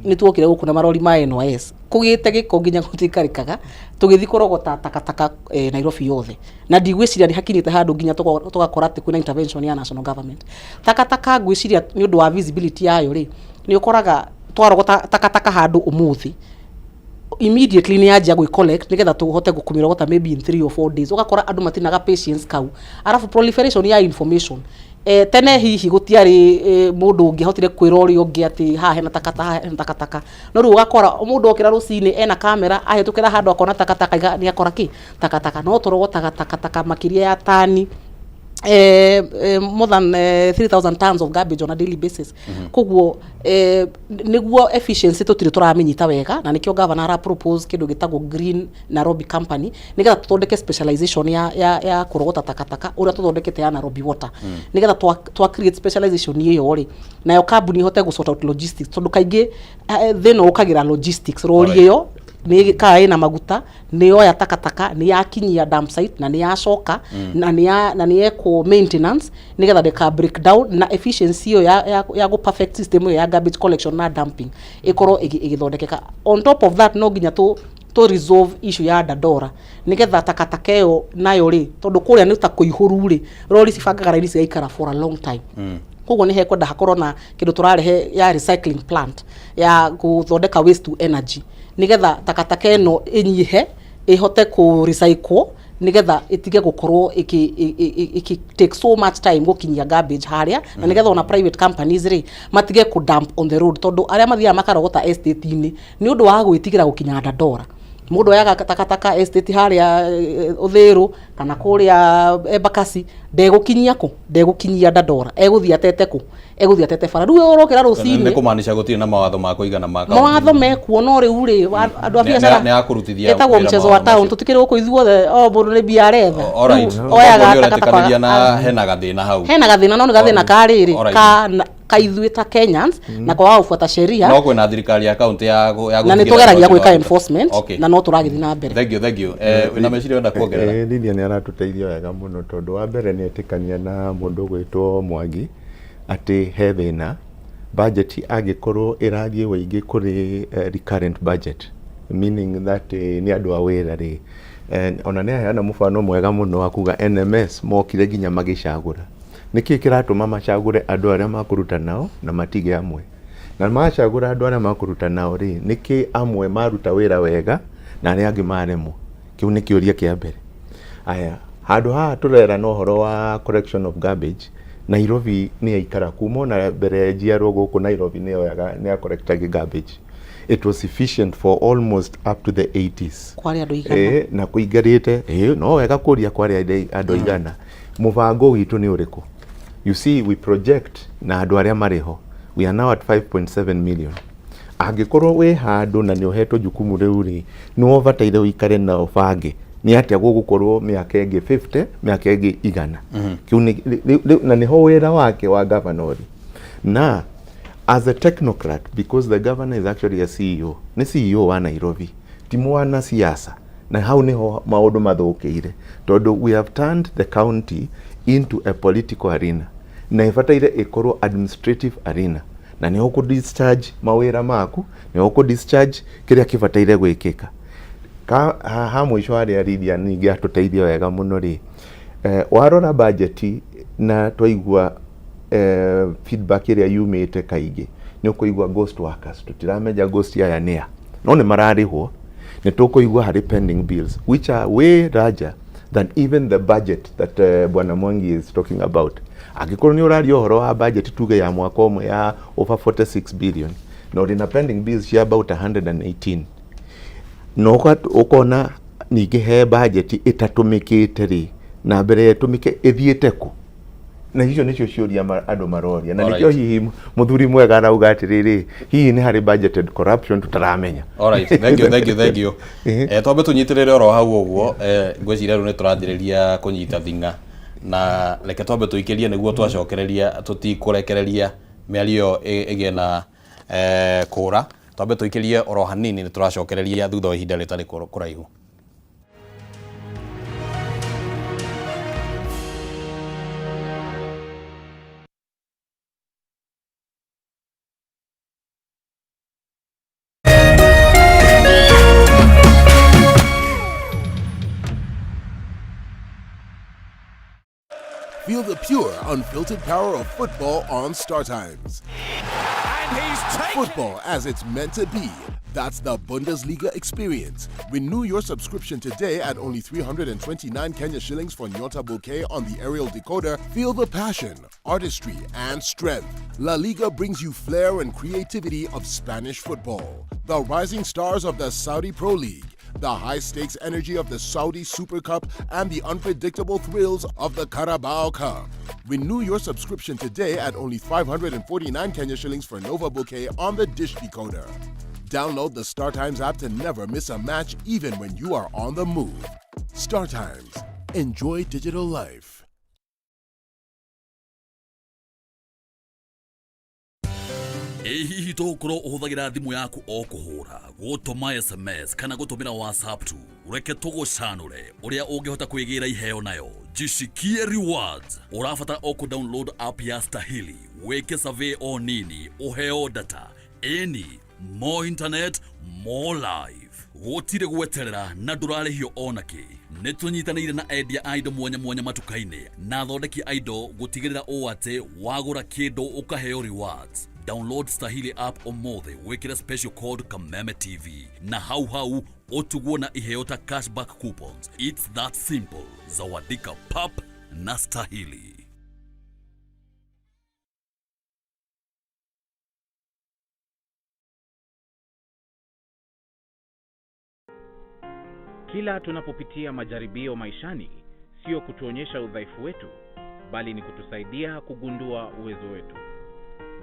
nĩ tuokire gũkũ na marori ma NYS kũgĩte gĩko nginya gũtikarĩkaga tũgĩthi kũrogota takataka Nairobi yothe, na ndigwĩciria nĩ hakinyĩte handũ nginya tũgakora atĩ kwĩna intervention ya national government. Takataka ngwĩciria nĩ ũndũ wa visibility yayo rĩ, nĩ ũkoraga twarogota takataka handũ ũmũthĩ immediately ni ajia collect nigetha tuhote gukumirogota maybe in 3 or 4 days, ugakora andu matinaga patience kau. Arafu proliferation ya information tene hihi gutiari mundu ungihotire kwira uri ungi ati ha hena takataka no ru ugakora mundu okira rucini ena kamera ahetukira handu akona takataka ni akora ki takataka no turogotaga takataka makiria ya tani more than 3,000 tons of garbage on a daily basis. Koguo niguo efficiency tutire turamenyita wega, na nikio governor ara propose kindu gitagwo Green Nairobi Company nigetha tuthondeke specialization ya kurogota takataka uria tuthondekete ya Nairobi Water nigetha twa create specialization iyo ri nayo company ihote gu sort out logistics, tondu kaingi thina ukagira logistics rori iyo ni kae na maguta ni oya takataka ni yakinyia dump site na ni yacoka na ni eco maintenance nigetha deka breakdown na efficiency yo ya go perfect system yo ya garbage collection na dumping ikoro igithondekeka. On top of that no ginya to resolve issue ya Dandora nigetha takataka yo nayo ri tondu kuria ni ta kuihuru ri rori cibangaga raini cigaikara for a long time. Koguo ni hekwenda hakorwo na kindu turarehe ya recycling plant ya guthondeka waste to energy nigetha takataka eno inyihe ihote ku recycle nigetha itige gukorwo iki take so much time gukinyia garbage haria na nigetha ona private companies ri matige ku dump on the road, tondu aria mathia makarogota estate ini ni undu wa gwitigira gukinya Dandora. Mundu yaga takataka estate haria Uthiru kana kuria Embakasi ndegukinyia Dandora, eguthia atete ku eguthia atete bara riu urokira rucini ni kumaanisha gutire na mawatho ma kuigana ma mawatho mekuo no riu ri andu a biacara ni akurutithia etagwo mchezo wa town tutikire guko ithuothe mundu ni biaretha oyaga takataka na hena gathina no ni gathina kariri ka ithuĩ ta Kenyans na kwa ufuata sheria no kwena thirikari ya county ya na ni tugeragia gwika enforcement na no turagithi na mbere. Thank you wina meciria onda kuongerera Lydia ni aratuteithia wega muno tondu wa mbere ni etikania na mundu gwitwo Mwangi ati he thina budget agikorwo irathie waingi kuri recurrent budget, meaning that ni andu a wira ri ona ni ayana mufano mwega muno akuga NMS mokire ginya magicagura niki kiratuma macagure andu aria makuruta nao na matige amwe na macagura andu aria makuruta nao ri niki amwe maruta wira wega na aria angi maremwo. Kiu ni kiuria kia mbere. Aya handu ha turera no horo wa collection of garbage Nairobi ni aikara kumo na mbere jiaro guku Nairobi ni oyaga ni collectage garbage. It was efficient for almost up to the 80s. Kwari andu igana na kuigarite no wega kuria kwari andu igana. Mubango witu ni uriku? You see, we project na andu aria mariho. We are now at 5.7 million. Angikorwo we handu na ni uhetwo jukumu riu ri no overtire uikare na ubange ni atia gugukorwo miaka ingi 50 miaka ingi 100. Kiu ni na ni ho wira wake wa governor na as a technocrat, because the governor is actually a CEO. Ni CEO wa Nairobi, ti mwana siasa, na hau niho maundu mathukiire tondu we have turned the county into a political arena na ifataire ikorwo administrative arena na niho ku discharge mawira maku, niho ku discharge kiria kifataire gwikika. ha mwisho harĩa Lydia ningĩ atuteithia wega muno ri warora budget na twaigua feedback iria yumĩte kaingĩ nĩ ũkũigua ghost workers tutiramenya ghost aya nĩa no nĩ mararĩhwo nĩ tũkũigua harĩ pending bills which are way larger than even the budget that Bwana Mwangi is talking about. Angĩkorwo nĩ ũraria ũhoro wa budget tuge ya mwaka ũmwe ya over 46 billion no rina pending bills ya about 118 no ũkona ningĩ he budget ĩtatũmĩkĩte rĩ na mbere ĩtũmĩke ĩthiĩte ku na hicio nĩcio ciũria andũ maroria na nĩkĩo hihi mũthuri mwega arauga atĩrĩrĩ hihi nĩ harĩ budgeted corruption tutaramenya. Alright, thank you. Twambe tũnyitĩrĩre oro hau ũguo ngwĩciria rĩu nĩ tũranjĩrĩria kũnyita thinga na reke twambe tũikĩrie nĩguo twacokereria tũtikũrekereria mĩario ĩgĩe na kũra. Twambe tũikĩrie oro hanini nĩ tũracokereria thutha wa ihinda rĩtarĩ kũraihu. Feel the pure, unfiltered power of football on Star Times. And he's football as it's meant to be. That's the Bundesliga experience. Renew your subscription today at only 329 Kenya shillings for Nyota Bouquet on the aerial decoder. Feel the passion, artistry, and strength. La Liga brings you flair and creativity of Spanish football. The rising stars of the Saudi Pro League, the high-stakes energy of the Saudi Super Cup, and the unpredictable thrills of the Carabao Cup. Renew your subscription today at only 549 Kenya shillings for Nova Bouquet on the Dish Decoder. Download the Star Times app to never miss a match, even when you are on the move. Star Times. Enjoy digital life. Hihi tũkorwo ũhũthagĩra thimũ yaku o kũhũra, gũtũma SMS kana gũtũmĩra WhatsApp tu. Reke tũgũcanũre ũrĩa ũngĩhota kwĩgĩra iheo nayo. Jishikie Rewards. Ũrabatara o download app ya Stahili, weke survey o nini, ũheo data. More internet, more life. Gũtirĩ gweterera na ndũrarĩhio onakĩ. Nĩ tũnyitanĩire na endia indo mwanya mwanya matuka-inĩ na athondeki indo gũtigĩrĩra ũũ atĩ wagũra kĩndũ ũkaheo rewards. Download Stahili app ũmũthĩ, wĩkĩre special code Kameme TV na hau ũtugwo na iheo ta cashback coupons. It's that simple. Zawadika pap na Stahili. Kila tunapopitia majaribio maishani, sio kutuonyesha udhaifu wetu, bali ni kutusaidia kugundua uwezo wetu.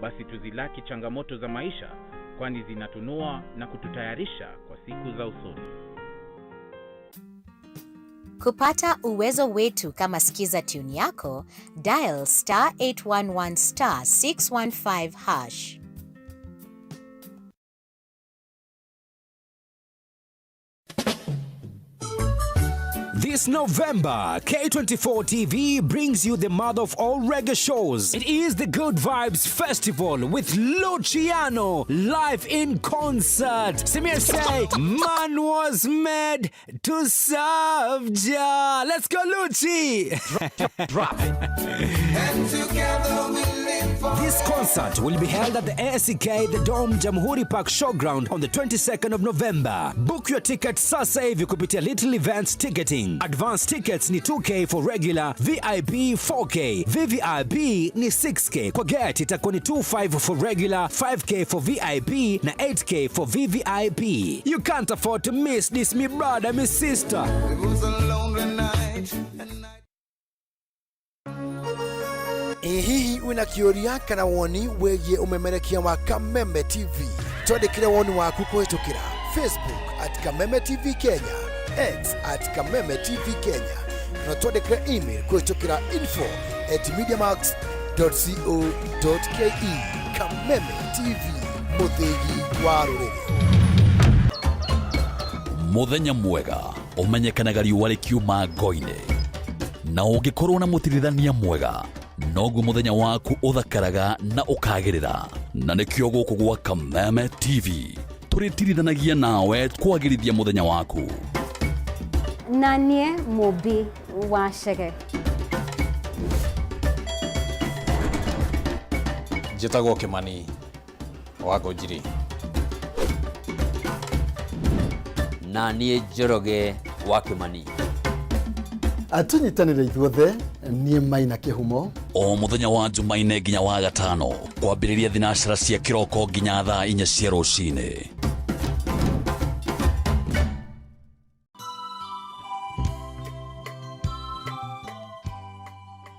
Basi tuzilaki changamoto za maisha, kwani zinatunua na kututayarisha kwa siku za usoni. Kupata uwezo wetu kama sikiza tune yako, dial *811 *615#. This November, K24 TV brings you the mother of all reggae shows. It is the Good Vibes Festival with Luciano live in concert. Samir say, man was made to serve Jah. Let's go, Luci! Drop. And together we live for this concert will be held at the ASK The Dome Jamhuri Park Showground on the 22nd of November. Book your tickets sasa hivi kupitia Little Events Ticketing. Advance tickets ni 2K for regular, VIP 4K, VVIP ni 6K. Kwa get itakuwa ni 25 for regular, 5K for VIP na 8K for VVIP. You can't afford to miss this, me brother, me sister. It was a lonely night. Hihi una kĩũria kana woni wĩgiĩ umemerekia wa Kameme TV? Twandĩkĩre woni waku kũhĩtũkĩra Facebook @Kameme TV Kenya, X @Kameme TV Kenya, na twandĩkĩre email kũhĩtũkĩra info@mediamax.co.ke. Kameme TV, mũthĩgi wa rũrĩrĩ. Mũthenya mwega ũmenyekanaga riũa rĩkiuma ngo-inĩ, na ũngĩkorwo na mũtirithania mwega noguo mũthenya waku ũthakaraga na ũkagĩrĩra. Na nĩkĩo gũkũ gwa Kameme TV tũrĩtirithanagia nawe kwagĩrithia mũthenya waku. nanie Mobi wa Chege. Njĩtagwo Kĩmani wa Ngũnjiri. Na niĩ Njoroge wa Kĩmani. Atunyitanĩre ithuothe niĩ Maina Kĩhumo. O mũthenya wa Jumaine nginya wa Gatano kwambĩrĩria thinashara cia kĩroko nginya thaa 4 cia rũcinĩ.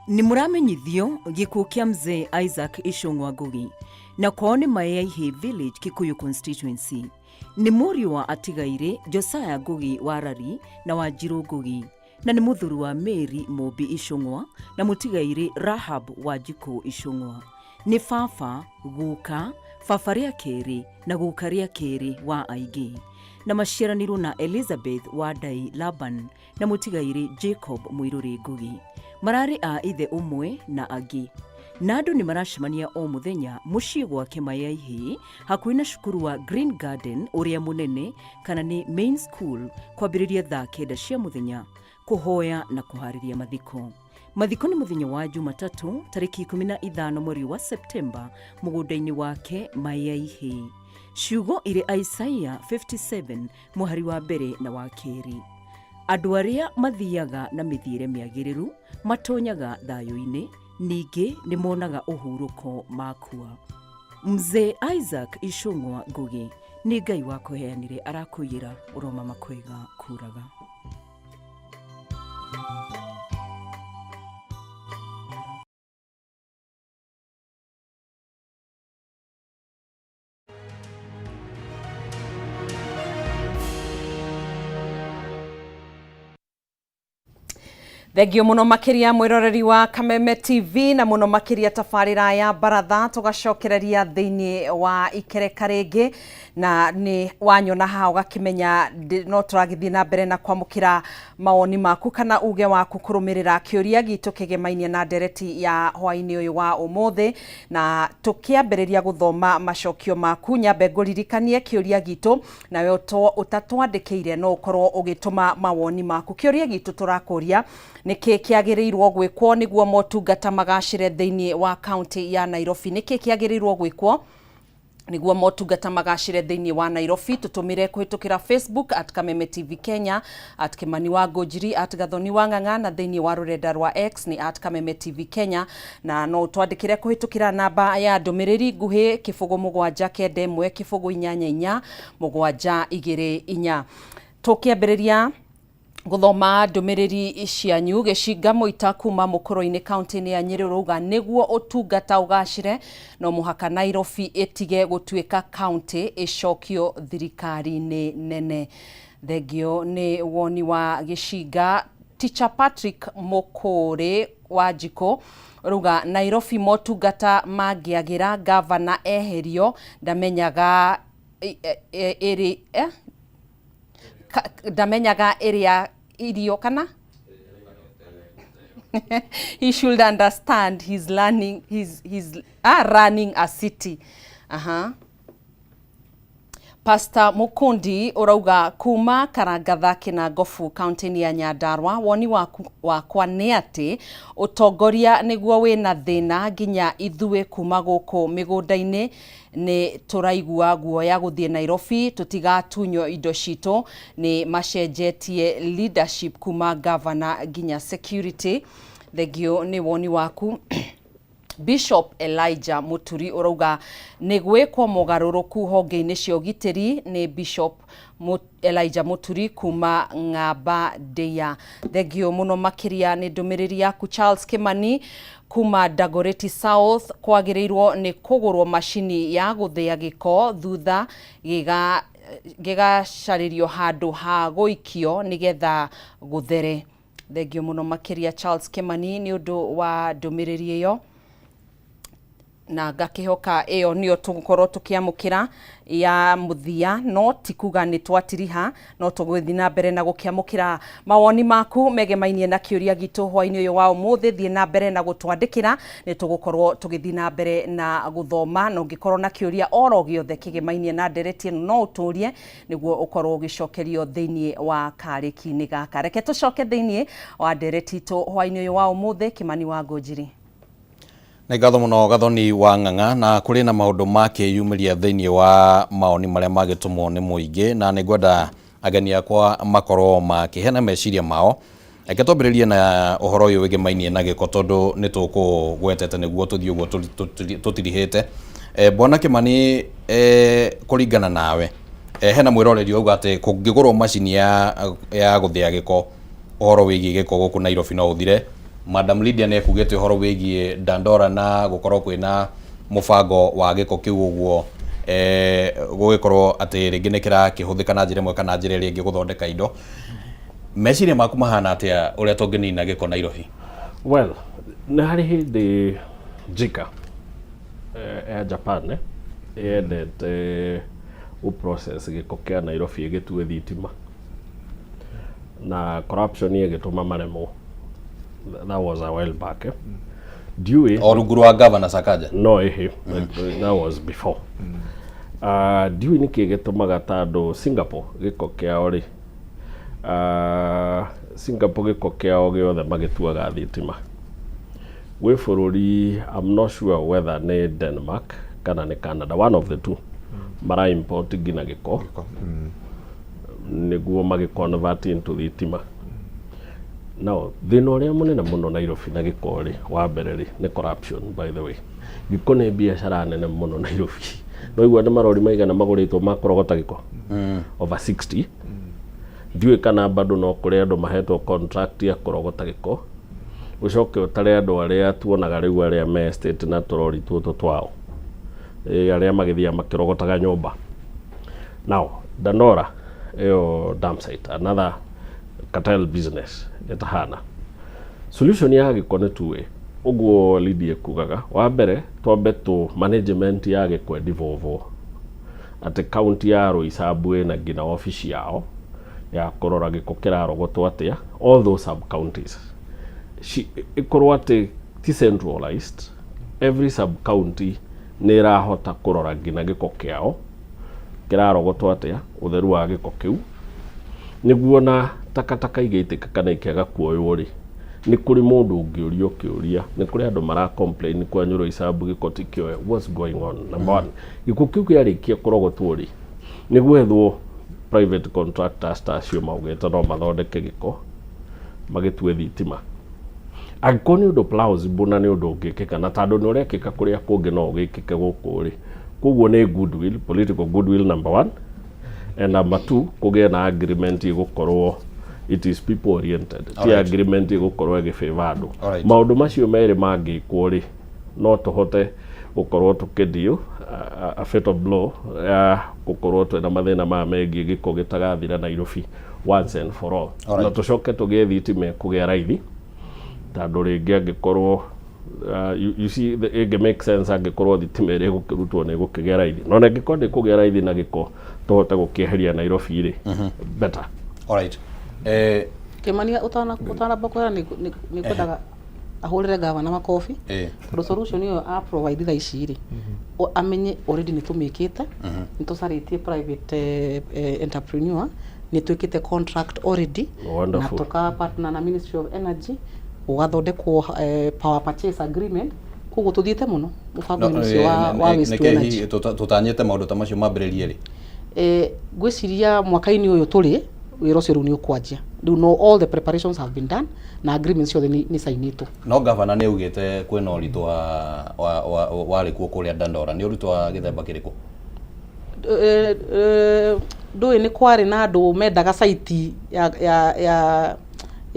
Nĩ mũramenyithio gĩkuũ kĩa mzee Isaac Icũng'wa Ngugi na kwao nĩ Mayaihi Village, Kikuyu Constituency. Nĩ mũriũ wa atigaire Josiah Ngugi wa Rari na Wanjirũ Ngugi, na nĩ mũthuri wa Mary Mobi Icũng'wa na mũtigaire Rahab Wanjikũ Icũng'wa. Nĩ baba, guka, baba rĩa kerĩ na guka rĩa kerĩ wa aingĩ, na maciaranirwo na Elizabeth Wadai Laban na mũtigaire Jacob Mũirũrĩ Ngugi. Mararĩ a ithe ũmwe na angĩ, na andũ nĩ maracemania o mũthenya mũciĩ gwake Mayaihi hakuhĩ na cukuru wa Green Garden ũrĩa mũnene kana nĩ Main School kwambĩrĩria thaa 9 cia mũthenya kũhoya na kũharĩria mathiko. Mathiko nĩ mũthenya wa Jumatatũ tarĩki 15 mweri wa Septemba mũgũnda-inĩ wake Mayaihi. Ciugo irĩ Isaiah 57 mũhari wa mbere na wa kerĩ. Andũ arĩa mathiaga na mĩthiĩre mĩagĩrĩru matonyaga thayũ-inĩ, ningĩ nĩ monaga ũhurũko makua. Mzee Isaac Icũng'wa Ngugi nĩ Ngai wa kũheanire arakũiyĩra ũroma makwega kuraga. Thengio muno makiria mwiroreri wa Kameme TV na muno makiria tabarĩra ya Baratha tugacokereria thĩinĩ wa ikereka rĩngĩ na ni wanyona haha ũgakĩmenya no tũragĩthiĩ na mbere na kwamũkĩra mawoni maku kana uge waku kũrũmĩrĩra kĩũria gitũ kĩgemainie na ndereti ya hwainĩ ũyũ wa ũmũthĩ, na tũkĩambĩrĩria gũthoma macokio maku. Nyambe ngũririkanie kĩũria gitũ nawe ũtatwandĩkĩire no ũkorwo ũgĩtũma mawoni maku. Kĩũria gitũ tũrakũria nĩkĩ kĩagĩrĩirwo gwĩkwo nĩguo motungata magacĩre thĩinĩ wa kaunti ya Nairobi? Nĩkĩ kĩagĩrĩirwo gwĩkwo nĩguo motungata magacĩre thĩinĩ wa Nairobi? Tũtũmĩre kũhĩtũkĩra Facebook @Kameme TV Kenya, @Kĩmani wa Ngũnjiri, @Gathoni wa Ng'ang'a, na thĩinĩ wa rũrenda rwa X ni @Kameme TV Kenya, na no twandĩkĩre kũhĩtũkĩra namba ya ndũmĩrĩri nguhĩ 0771 788 Tũkĩambĩrĩria gũthoma ndũmĩrĩri cianyu. Gĩcinga Mũita kuma Mũkũrũ-inĩ kaunti-inĩ ya Nyĩrĩ rauga nĩguo ũtungata ũgacĩre no mũhaka Nairobi ĩtige gũtuĩka kaunti ĩcokio thirikari-inĩ nene. Thengio nĩ woni wa Gĩcinga. Teacher Patrick Mũkũrĩ wa Njikũ rauga Nairobi motungata mangĩagĩra gavana eherio ndamenyaga ĩrĩa irio kana he should understand he's running a city. Pastor Mukundi urauga kuma Karangatha Kinangofu kaunti-inĩ ya Nyandarua, woni wakwa nĩ atĩ ũtongoria nĩguo wĩna thĩna nginya ithuĩ kuma gũkũ mĩgũnda-inĩ nĩ tũraigua guoya gũthiĩ Nairobi tũtigatunywo indo citũ. Nĩ macenjetie leadership kuma governor nginya security. Thengio nĩ woni waku. Bishop Elijah Muturi urauga nĩ gwĩkwo mogarũrũku honge-inĩ cia ũgitĩri. Nĩ Bishop Elijah Muturi kuma Ng'amba Ndeia. Thengio mũno makĩria nĩ ndũmĩrĩri yaku. Charles Kimani kuma Dagoretti South kwagĩrĩirwo nĩ kũgũrwo macini ya gũthĩa gĩko thutha gĩgacarĩrio handũ ha gũikio nĩgetha gũthere. Thengio mũno makĩria Charles Kimani nĩ ũndũ wa ndũmĩrĩri ĩyo. na ngakihoka iyo nio tugukorwo tukiamukira ya muthia no tikuga ni twatiriha no tugwithi na mbere na gukiamukira mawoni maku megemainie na kiuria gitu hwaini uyu wa umuthi thie na mbere na gutwandikira ni tugukorwo tugithi na mbere na guthoma no ngikorwo na kiuria oro giothe kigemainie na ndereti no uturie niguo ukorwo ugicokerio thiini wa kariki-ini gaka reke tucoke thiini wa ndereti tu hwaini uyu wa umuthi Kimani wa Ngũnjiri. Na ngatho muno Gathoni wa Ng'ang'a na kuri na maundu make yumiria thiini wa maoni maria magitumwo ni muingi na ni ngwenda ageni akwa makorwo makihena meciria mao eke twambiririe na uhoro uyu wigemainie na giko tondu ni tukugwetete niguo tuthii uguo tutirihite Bwana Kimani kuringana nawe hena mwiroreri uga ati kungigurwo macini ya guthia giko uhoro wigi giko guku Nairobi no uthire. Madam Lydia ne kugete horo wigie Dandora na gukorwo kwina mubango wa giko kiu uguo gugikorwo ati ringi nikira kihuthika na njira imwe kana njira ringi guthondeka indo meciria maku mahana atia uria tunginina giko Nairobi. Well, na hari hindi JICA ya Japan yendete process giko kia Nairobi igitue thitima na corruption igituma maremo. That was a while back. Dewey or Guru Governor Sakaja? No, that was before. Dewey ni kigitumaga tando Singapore giko kiao ri. Singapore giko kiao giothe magituaga thitima. We bururi, I'm not sure whether ni Denmark kana ni Canada, one of the two. Mara import gina giko. Niguo magiconvert into thitima. Now, thina uria munene muno Nairobi na giko ri wa mbere ri ni corruption, by the way. Giko ni biashara nene muno Nairobi. No igwa ni marori maigana maguritwo makorogota giko over 60. Ndiwe kana bado no kuri andu mahetwo contract ya korogota giko ucoke utare andu aria tuonaga riu aria me estate na torori tuto twao aria magithia makirogotaga nyumba. Now, Dandora eyo dam site, another cartel business etahana. Solution ya giko ni tuwe uguo Lydia kugaga wa mbere twambe tu management ya giko devolve ati county ya Roysambu na ngina office yao ya kurora giko kirarogotwo atia all those sub counties ikorwo ati decentralized, every sub county nira hota kurora ngina giko kiao kirarogotwo atia utheru wa giko kiu niguo na takataka igaitika kana ikega kuoywo ri ni kuri mundu ungiurio kiuria ni kuri andu mara complain kwa nyuro Roysambu giko tikio what's going on. Number one, giko kiu kiarikia kurogotwo ri ni gwethwo private contractors tacio maugete no mathondeke giko magitue thitima angiko ni undu plausible na ni undu ungikika na tondu ni urekika kuria kungi no ugikike guku ri koguo ni goodwill, political goodwill number one, and number two kugia na agreement igukorwo it is people oriented. Ti agreement igukorwo igifavor andu maundu macio meri mangikwo ri no tuhote gukorwo tukidio a fatal blow ya gukorwo twina mathina ma mengi giko gitagathira Nairobi once and for all. Na tucoke tugie thitima kugia raithi tondu ringi angikorwo you see it make sense angikorwo thitima iri gukirutwo ni gukigia raithi no na giko ndi kugia raithi na giko tuhote gukieheria Nairobi ri better. All right. Kimani utana boko ni kwendaga ahurire gavana makofi solution iyo a provide tha ici ri amenye already ni tumikite ni tusaritie private entrepreneur ni twikite contract already na tuka partner na Ministry of Energy ugathondekwo power purchase agreement kugo tuthiete muno mubango ucio wa waste to energy tutanyete maundu ta macio mambiririe ri gwiciria mwaka-ini uyu turi wira ucio ni ukwanjia do know all the preparations have been done na agreements ciothe ni sainitwo. No governor ni ugite kwina uritu wa rikuo kuria Dandora ni uritu wa githemba kiriku ndui ni kwari na andu mendaga site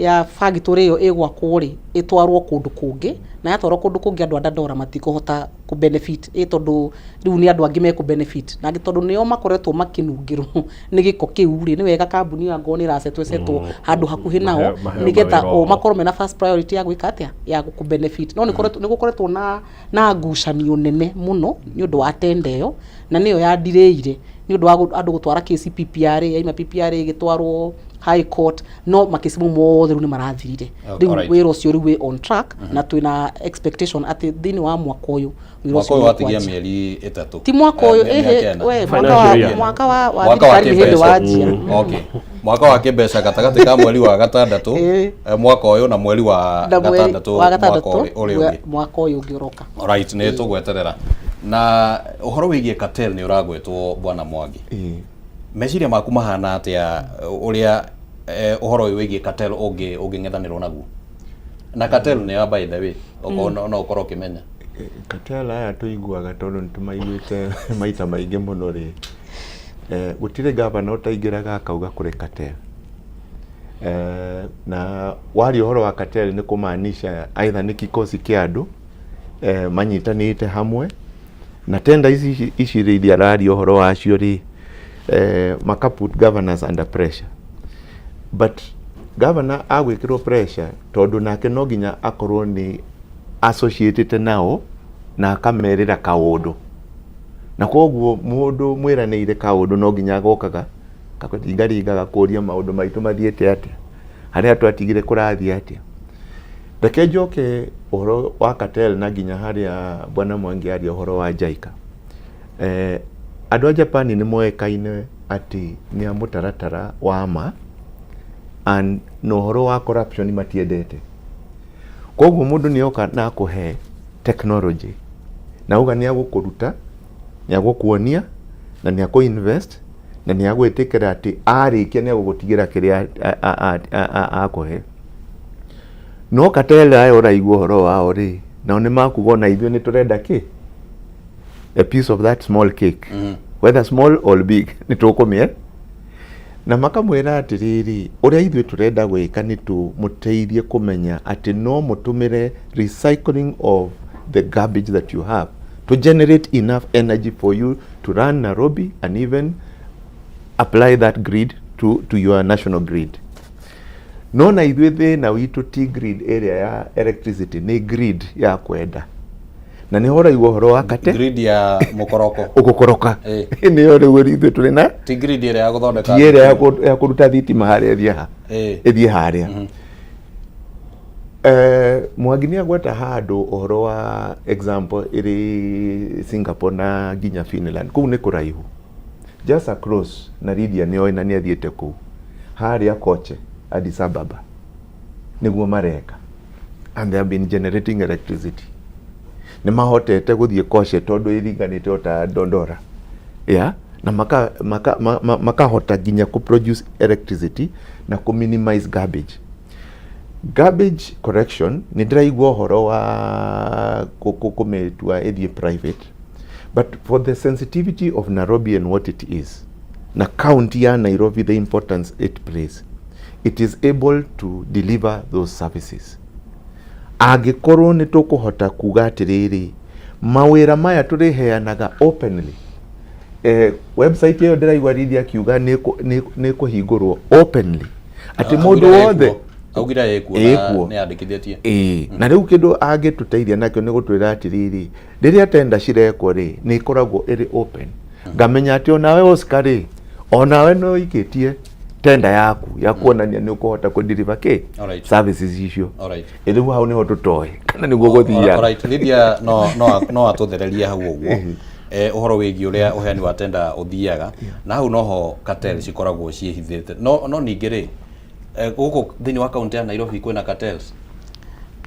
ya factory iyo igwakwo ri itwarwo kundu kungi na yatwarwo kundu kungi andu andandora matikuhota ku benefit tondu riu ni andu angi me ku benefit na tondu nio makoretwo makinungirwo ni giko kiu ri ni wega kambuni ya ngoni rasetwo handu hakuhi nao nigetha o makorwo mena first priority ya gwika atia ya ku benefit no ni gukoretwo na ngucanio nene muno ni undu wa tenda iyo na niyo ya direire ni undu wa andu gutwara kesi PPR yaima PPR igitwarwo High Court no makisimu mothe riu ni marathirire riu wira ucio riu on track na twina expectation ati thini wa mwaka uyu mwaka uyu watigia mieri 3 ti mwaka uyu we mwaka wa thirikari hindi wajia okay mwaka wa kibesa gatagati ka mweri wa gatandatu mwaka uyu na mweri wa gatandatu mwaka uyu ngiroka right ni tugweterera na uhoro wigie cartel ni uragwetwo bwana Mwangi meciria maku mahana atia uria uhoro wigie cartel unging'ethanirwo naguo na cartel ni ya by the way no ukoro kimenya cartel aya tuiguaga tondu nitumaiguite maita maingi muno ri gutire gavana utaingiraga akauga kuri cartel na wari uhoro wa cartel ni kumaanisha aidha ni kikosi kia andu manyitanite hamwe na tenda ici iria rari uhoro wacio ri makaput governors under pressure but governor agwikirwo pressure tondu nake no ginya akorwo ni associated nao na akamerera kaundu na koguo mundu mwiraniire kaundu no ginya agokaga kakutingaringaga kuria maundu maitu mathiete atia haria twatigire kurathia atia reke njoke uhoro wa cartel na ginya haria bwana Mwangi ari uhoro wa JICA andu a Japan ni moekaine ati ni amutaratara wa ma and no horo wa corruption matiendete koguo mundu ni oka na kuhe technology na uga ni agukuruta ni agukuonia na ni akuinvest na ni agwetikira ati arikia ni agugutigira kiria akuhe no cartel ayo uraigua horo wao ri na ni makugona ithio ni turenda ki a piece of that small cake whether small or big ni tukumie na makamwira atiriri uria ithwe turenda gwika ni tu muteithie kumenya ati no mutumire recycling of the garbage that you have to generate enough energy for you to run Nairobi and even apply that grid to your national grid no na ithwe thina witu ti grid area ya electricity ni grid ya kwenda na ni hora igwo horo wa kate grid ya mukoroko ugukoroka ni hore wori ithu turi na ti grid ire ya guthondeka ire ya kuruta thitima haria ithie haria Mwangi ni agweta handu horo wa example iri Singapore na ginya Finland kuu ni kuraihu just across na Lydia ni oina ni athiete kuu haria Koche Addis Ababa niguo mareka and they have been generating electricity ni mahotete guthie Koche tondu iringanite ota Dondora na makahota ginya ku produce electricity na ku minimize garbage correction ni ndiraigua horo wa kumetua ethie private but for the sensitivity of Nairobi and what it is na county ya Nairobi the importance it plays it is able to deliver those services agikorwo ni tukuhota kuga atiriri mawira maya turiheanaga openly website yo ndiraigua Lydia kiuga ni kuhingurwo openly ati mundu wothe augira ekuo ni andikithitie na riu kindu agituteithia nakyo ni gutwira atiriri riria tenda cirekwo ri ni ikoragwo iri open ngamenya ati onawe Oscar ri onawe no ikitie tenda yaku ya kuonania ni ukuhota ku deliver services icio riu hau niho tutoe kana niguo guthia alright Lydia no atuthereria hau uguo uhoro wigi uria uheani wa tenda uthiaga na hau noho cartel cikoragwo ciehithite no ningi ri guku thini wa county ya Nairobi kwina cartels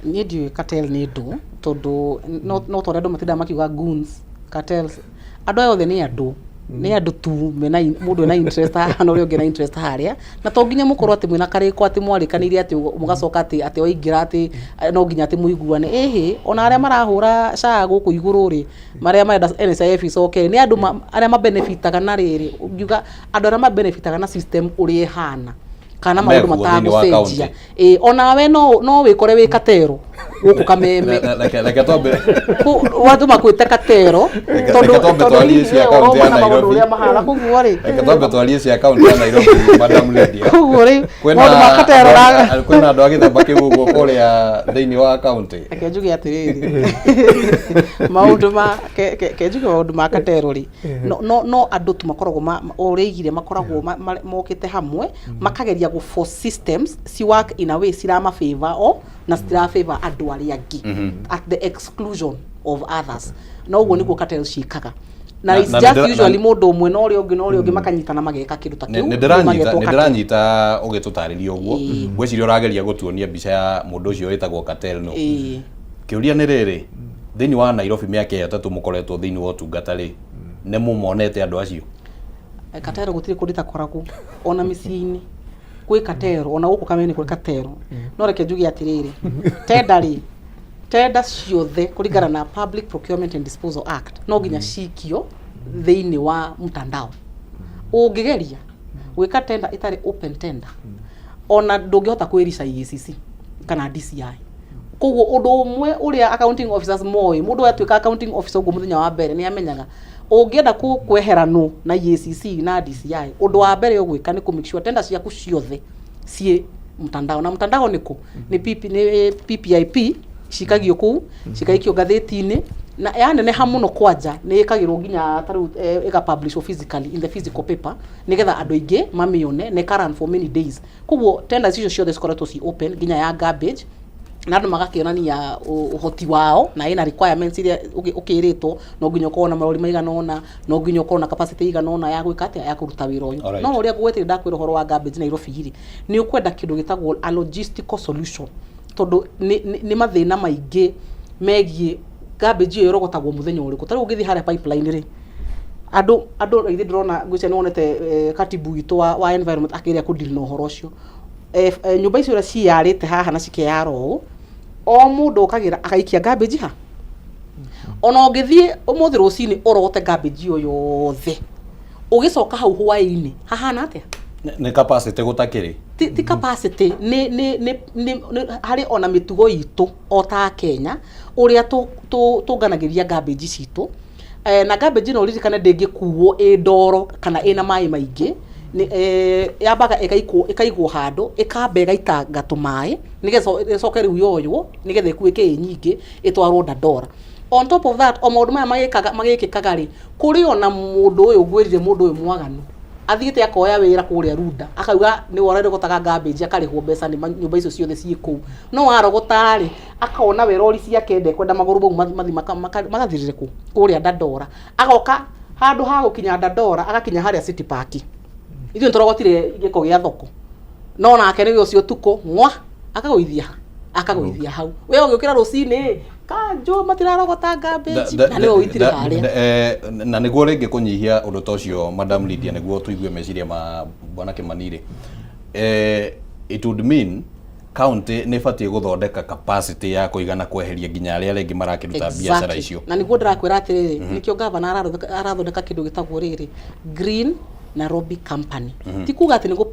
ni ndiu cartel ni ndu tondu no tondu andu matinda makiuga goons cartels andu ayothe ni andu ni andu tu mena mundu na interest na uri ungi na interest haria na to nginya mukorwo ati mwina kariko ati mwarikanire ati mugacoka ati oingira ati no nginya ati muiguane ona aria marahura sha guku iguru ri maria maenda NSIF icoke ni andu aria mabenefitaga na riri ngiuga andu aria mabenefitaga na system uri hana kana maundu matagucenjia ona we no wikore wi katero guku kameme reke tombe watu makwite katero tondu twalie cia account ya Nairobi uria mahara kuguo ri reke tombe twalie cia account ya Nairobi Madam Lydia kuguo ri maundu makatero kwina andu agithemba kiguguo kuria thiini wa account reke njuge atiriri maundu ma ke njuge maundu makatero ri no andu tu makoragwo urigire makoragwo mokite hamwe makageria go for systems si work in a way sirama favor o na stira favor andu aria angi at the exclusion of others no uguo niguo cartel cikaga na it's just usually mundu umwe no uri ungi makanyitana mageka kindu ta kiu ndiranyita ugitutariria uguo gwiciria urageria gutuonia mbica ya mundu ucio witagwo cartel no kiuria ni riri thiini wa Nairobi miaka ya 3 mukoretwo thiini wa utungata ri ne mumonete andu acio katero gutire kundita koragu ona misiini kwi katero ona guku kameni kuri katero no reke njugi atiriri tenda ciothe kuringana na Public Procurement and Disposal Act no nginya cikio thiini wa mtandao ungigeria gwika tenda itari open tender ona ndungihota kwirisa EACC kana DCI koguo undu umwe uria accounting officers moi mundu atuika accounting officer uguo muthenya wa mbere ni amenyaga ungienda kweherano na EACC na DCI undu wa mbere ugwika ni ku make sure tenda ciaku ciothe cie mtandao na mtandao niko ni PPIP cikagio ku cikaikio gatheti-ini na yani ne hamuno kwanja ni ikagirwo nginya taru ega publish physically in the physical paper nigetha andu ingi mamione ne run for many days kuguo tenda cicio ciothe cikoretwo ci open nginya ya garbage na andu magakionania uhoti wao na ina requirements iria ukiritwo no nginya ukorwo na marori maigana ona no nginya ukorwo na capacity igana ona ya gwika atia ya kuruta wira uyu no uria gwetire ndakwira horo wa garbage Nairobi iri ni ukwenda kindu gitagwo a logistical solution tondu ni mathina maingi megie garbage iyo irogotagwo muthenya uriku tari ungithi haria pipeline ri andu ithi ndirona ngwicia ni wonete katibu witu wa environment akiria kudili no horo ucio nyumba icio ciarite haha na cikeyaro o mundu ukagira akaikia garbage ha ona ungithie umuthi rucini urogote garbage iyo yothe ugicoka hau hwaini hahana atia ni capacity gutakiri ti capacity ni hari ona mitugo itu o ta Kenya uria tunganagiria garbage citu na garbage no ririkane ndingikuo ndoro kana ina mai maingi yambaga ikaigwo handu ikamba igaitanga tumai nigetha icoke riu yoyo nigetha ikuike nyingi itwarwo Dandora. On top of that o maundu maya magikikaga ri kuri ona mundu uyu ngwirire mundu uyu mwaganu athiite akoya wira kuria Runda akauga ni worere gutaga garbage akarihwo mbeca ni nyumba icio ciothe ciiku no warogota ri akaona wira ori ciake ende kwenda maguru bau mathi magathirire ku kuria Dandora agoka handu ha gukinya Dandora agakinya haria City Park ithu ntorogotire giko gia thoko no nake ni ucio tuko ngwa akagwithia hau we ugiukira rucini kanjo matirarogota garbage na ni uitire haria na niguo ringi kunyihia undu ta ucio Madam Lydia niguo tuigue meciria ma bwana Kimanire it would mean county ni batie guthondeka capacity ya kuigana kweheria nginya aria ringi marakiruta biashara icio na niguo ndirakwira atiriri nikio governor arathondeka kindu gitagwo riri Green Nairobi Company tikuga ati nigo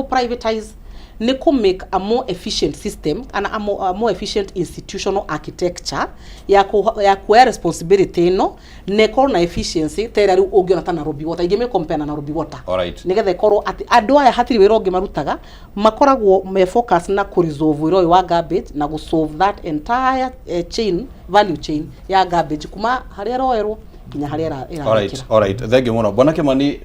privatize ni ku make a more efficient system and a more efficient institutional architecture ya kuya responsibility no ne ko na efficiency tera ru ungiona ta Nairobi Water igime compare na Nairobi Water nigetha ikorwo ati andu aya hatiri wira ungi marutaga makoragwo me focus na ku resolve wira wa garbage na go solve that entire value chain ya garbage kuma haria roerwo kinya haria all right thank you muno bwana Kimani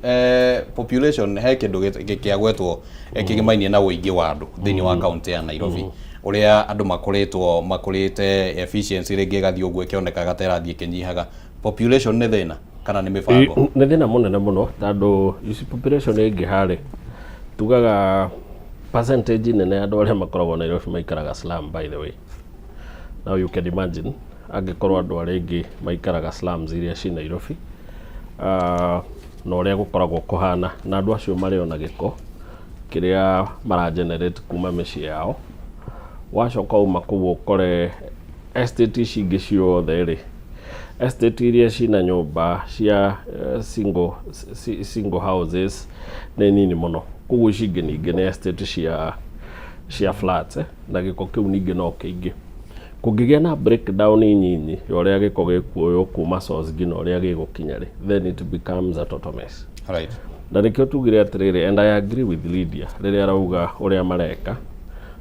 population he kindu gikiagwetwo kigimainie na uingi wa andu thiini wa county ya Nairobi uria andu makurite efficiency ringi gathio gwe kioneka gaterathie kinyihaga population ni thina kana ni mibango ni thina munene muno tondu isi population ingi hari tugaga percentage nene andu aria makoragwo Nairobi maikaraga slum by the way now you can imagine angikorwo andu aria ingi maikaraga slums iria ci Nairobi no uria gukoragwo kuhana na andu acio mariona giko kiria maragenerate kuma micii yao wacoka uma kuguo ukore estate cingi ciothe ri estate iria cina nyumba cia single houses ni nini muno koguo ici ingĩ ningĩ nĩ estate cia flats na gĩko kĩu ningĩ no kĩingĩ. Kũngĩgĩa na breakdown nyinyi ya ũrĩa gĩko gĩkuoywo kuma source nginya ũrĩa gĩgũkinya rĩ, then it becomes a total mess. Right. Na nĩkĩo tugire atĩrĩrĩ, and I agree with Lydia rĩrĩa arauga ũrĩa mareka,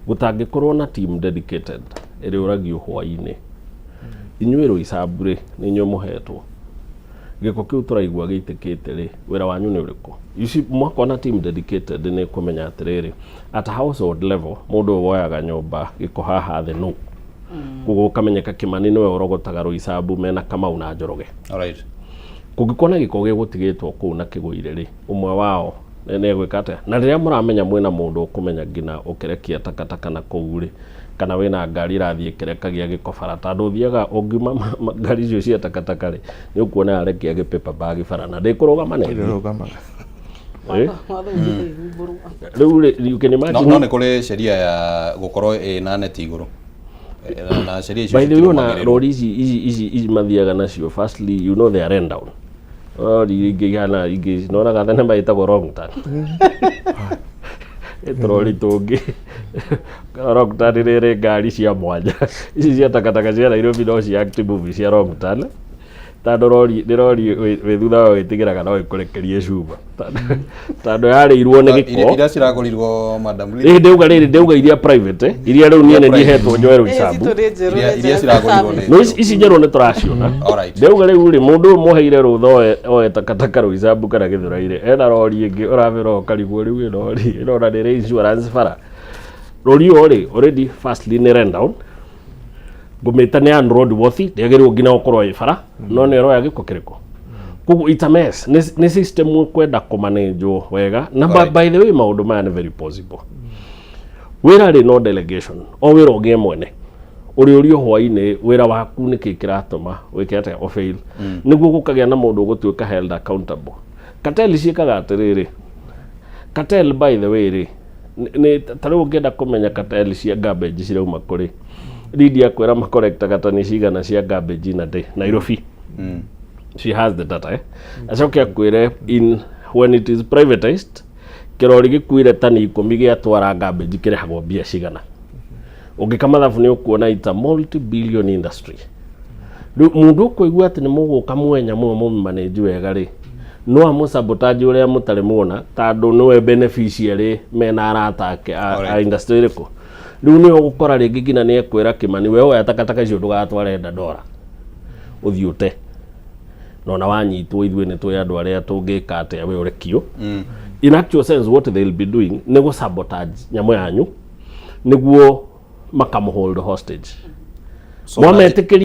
gũtangĩkorwo na team dedicated ĩrĩa ũragio hwainĩ, inyuĩ Roysambu rĩ nĩ inyuĩ mũhetwo gĩko kĩu tũraigua gĩitĩkĩte rĩ, wĩra wanyu nĩ ũrĩkũ? You see, mwakona team dedicated nĩ kũmenya atĩrĩrĩ, at a household level mũndũ woyaga nyũmba gĩko haha thĩ no koguo kamenyeka Kimani nĩwe ũrogotaga Roysambu mena Kamau na Njoroge. Alright. Kũngĩkorwo na gĩko gĩgũtigĩtwo kũu na kĩgũire rĩ, ũmwe wao nĩ gwĩka atĩa? Na rĩrĩa mũramenya mwĩna mũndũ ũkũmenya nginya ũkerekia takataka na kũu rĩ, kana wĩna ngari ĩrathiĩ ĩkerekagia gĩko bara, tondũ ũthiaga ũngiuma ngari icio cia takataka rĩ, nĩ ũkuona arekia gĩpaper bag bara na ndĩkũrũgama na rĩu you can imagine no nĩ kũrĩ sheria ya gũkorwo ĩna neti igũrũ na sheria icio by the way na rori ici mathiaga nacio, firstly you know they are run down ingĩgana ingĩnoraga thenema ĩtagwo wrong turn etroli tũngĩ wrong turn rĩrĩ ngari cia mwanya ici cia takataka cia Nairobi no cia active movie cia wrong turn, tondũ rori wĩ thutha wa wĩtigĩraga no ĩkũrekerie cuba tondũ yarĩirwo nĩ gĩko iria ciragũrirwo madam ndeuga iria private iria rĩu niĩ nĩ ndihetwo njoe Roysambu iria ciragũrirwo no ici njerũ nĩ tũraciona. Ndeuga rĩu rĩ mũndũ ũmũheire rũtha oe takataka Roysambu kana Gĩthũrai ena rori ĩngĩ ũravĩra ũkarigwo rĩu ĩno na nĩ insurance bara rori ĩyo rĩ already firstly nĩ run down ngũmĩta nĩ unroadworthy ndĩagĩrĩirwo nginya gũkorwo ĩ bara no nĩ ĩroya gĩko kĩrĩkũ. Koguo it's a mess, nĩ system kwenda kũmanenjwo wega na by the way maũndũ maya nĩ very possible. Wĩra rĩ no delegation o wĩra ũgĩe mwene ũrĩa ũrio hwainĩ wĩra waku nĩkĩ kĩratũma wĩke atĩa o fail nĩguo gũkagĩa na mũndũ ũgũtuĩka held accountable. Cartel ciĩkaga atĩrĩrĩ, cartel by the way rĩ nĩ tarĩu ũngĩenda kũmenya cartel cia garbage cirauma kũrĩ Lydia kwera makorektaga tani cigana cia garbage na day Nairobi. She has the data acoke akwĩre in when it is privatized kĩrori gĩkuire tani 10 gĩatwara garbage kĩrĩhagwo mbia cigana. Ũngĩka mathabu nĩ ũkuona it's a multi-billion industry. Mũndũ ũkũigua atĩ nĩ mũgũka mwenya mũno manage wega rĩ no amũsabotage ũrĩa mũtarĩ muona tondũ nĩwe beneficiary mena arata ake a industry ĩrĩkũ. Rĩu nĩ ũgũkora rĩngĩ nginya nĩ ekwĩra Kimani we oya takataka icio ndũgatware Dandora ũthiũte no na wanyitwo ithuĩ nĩ twĩ andũ arĩa tũngĩka atĩa we ũrekio. In actual sense what they'll be doing nĩ gũsabotage nyamũ yanyu nĩguo makamũhold hostage. Mwametĩkĩria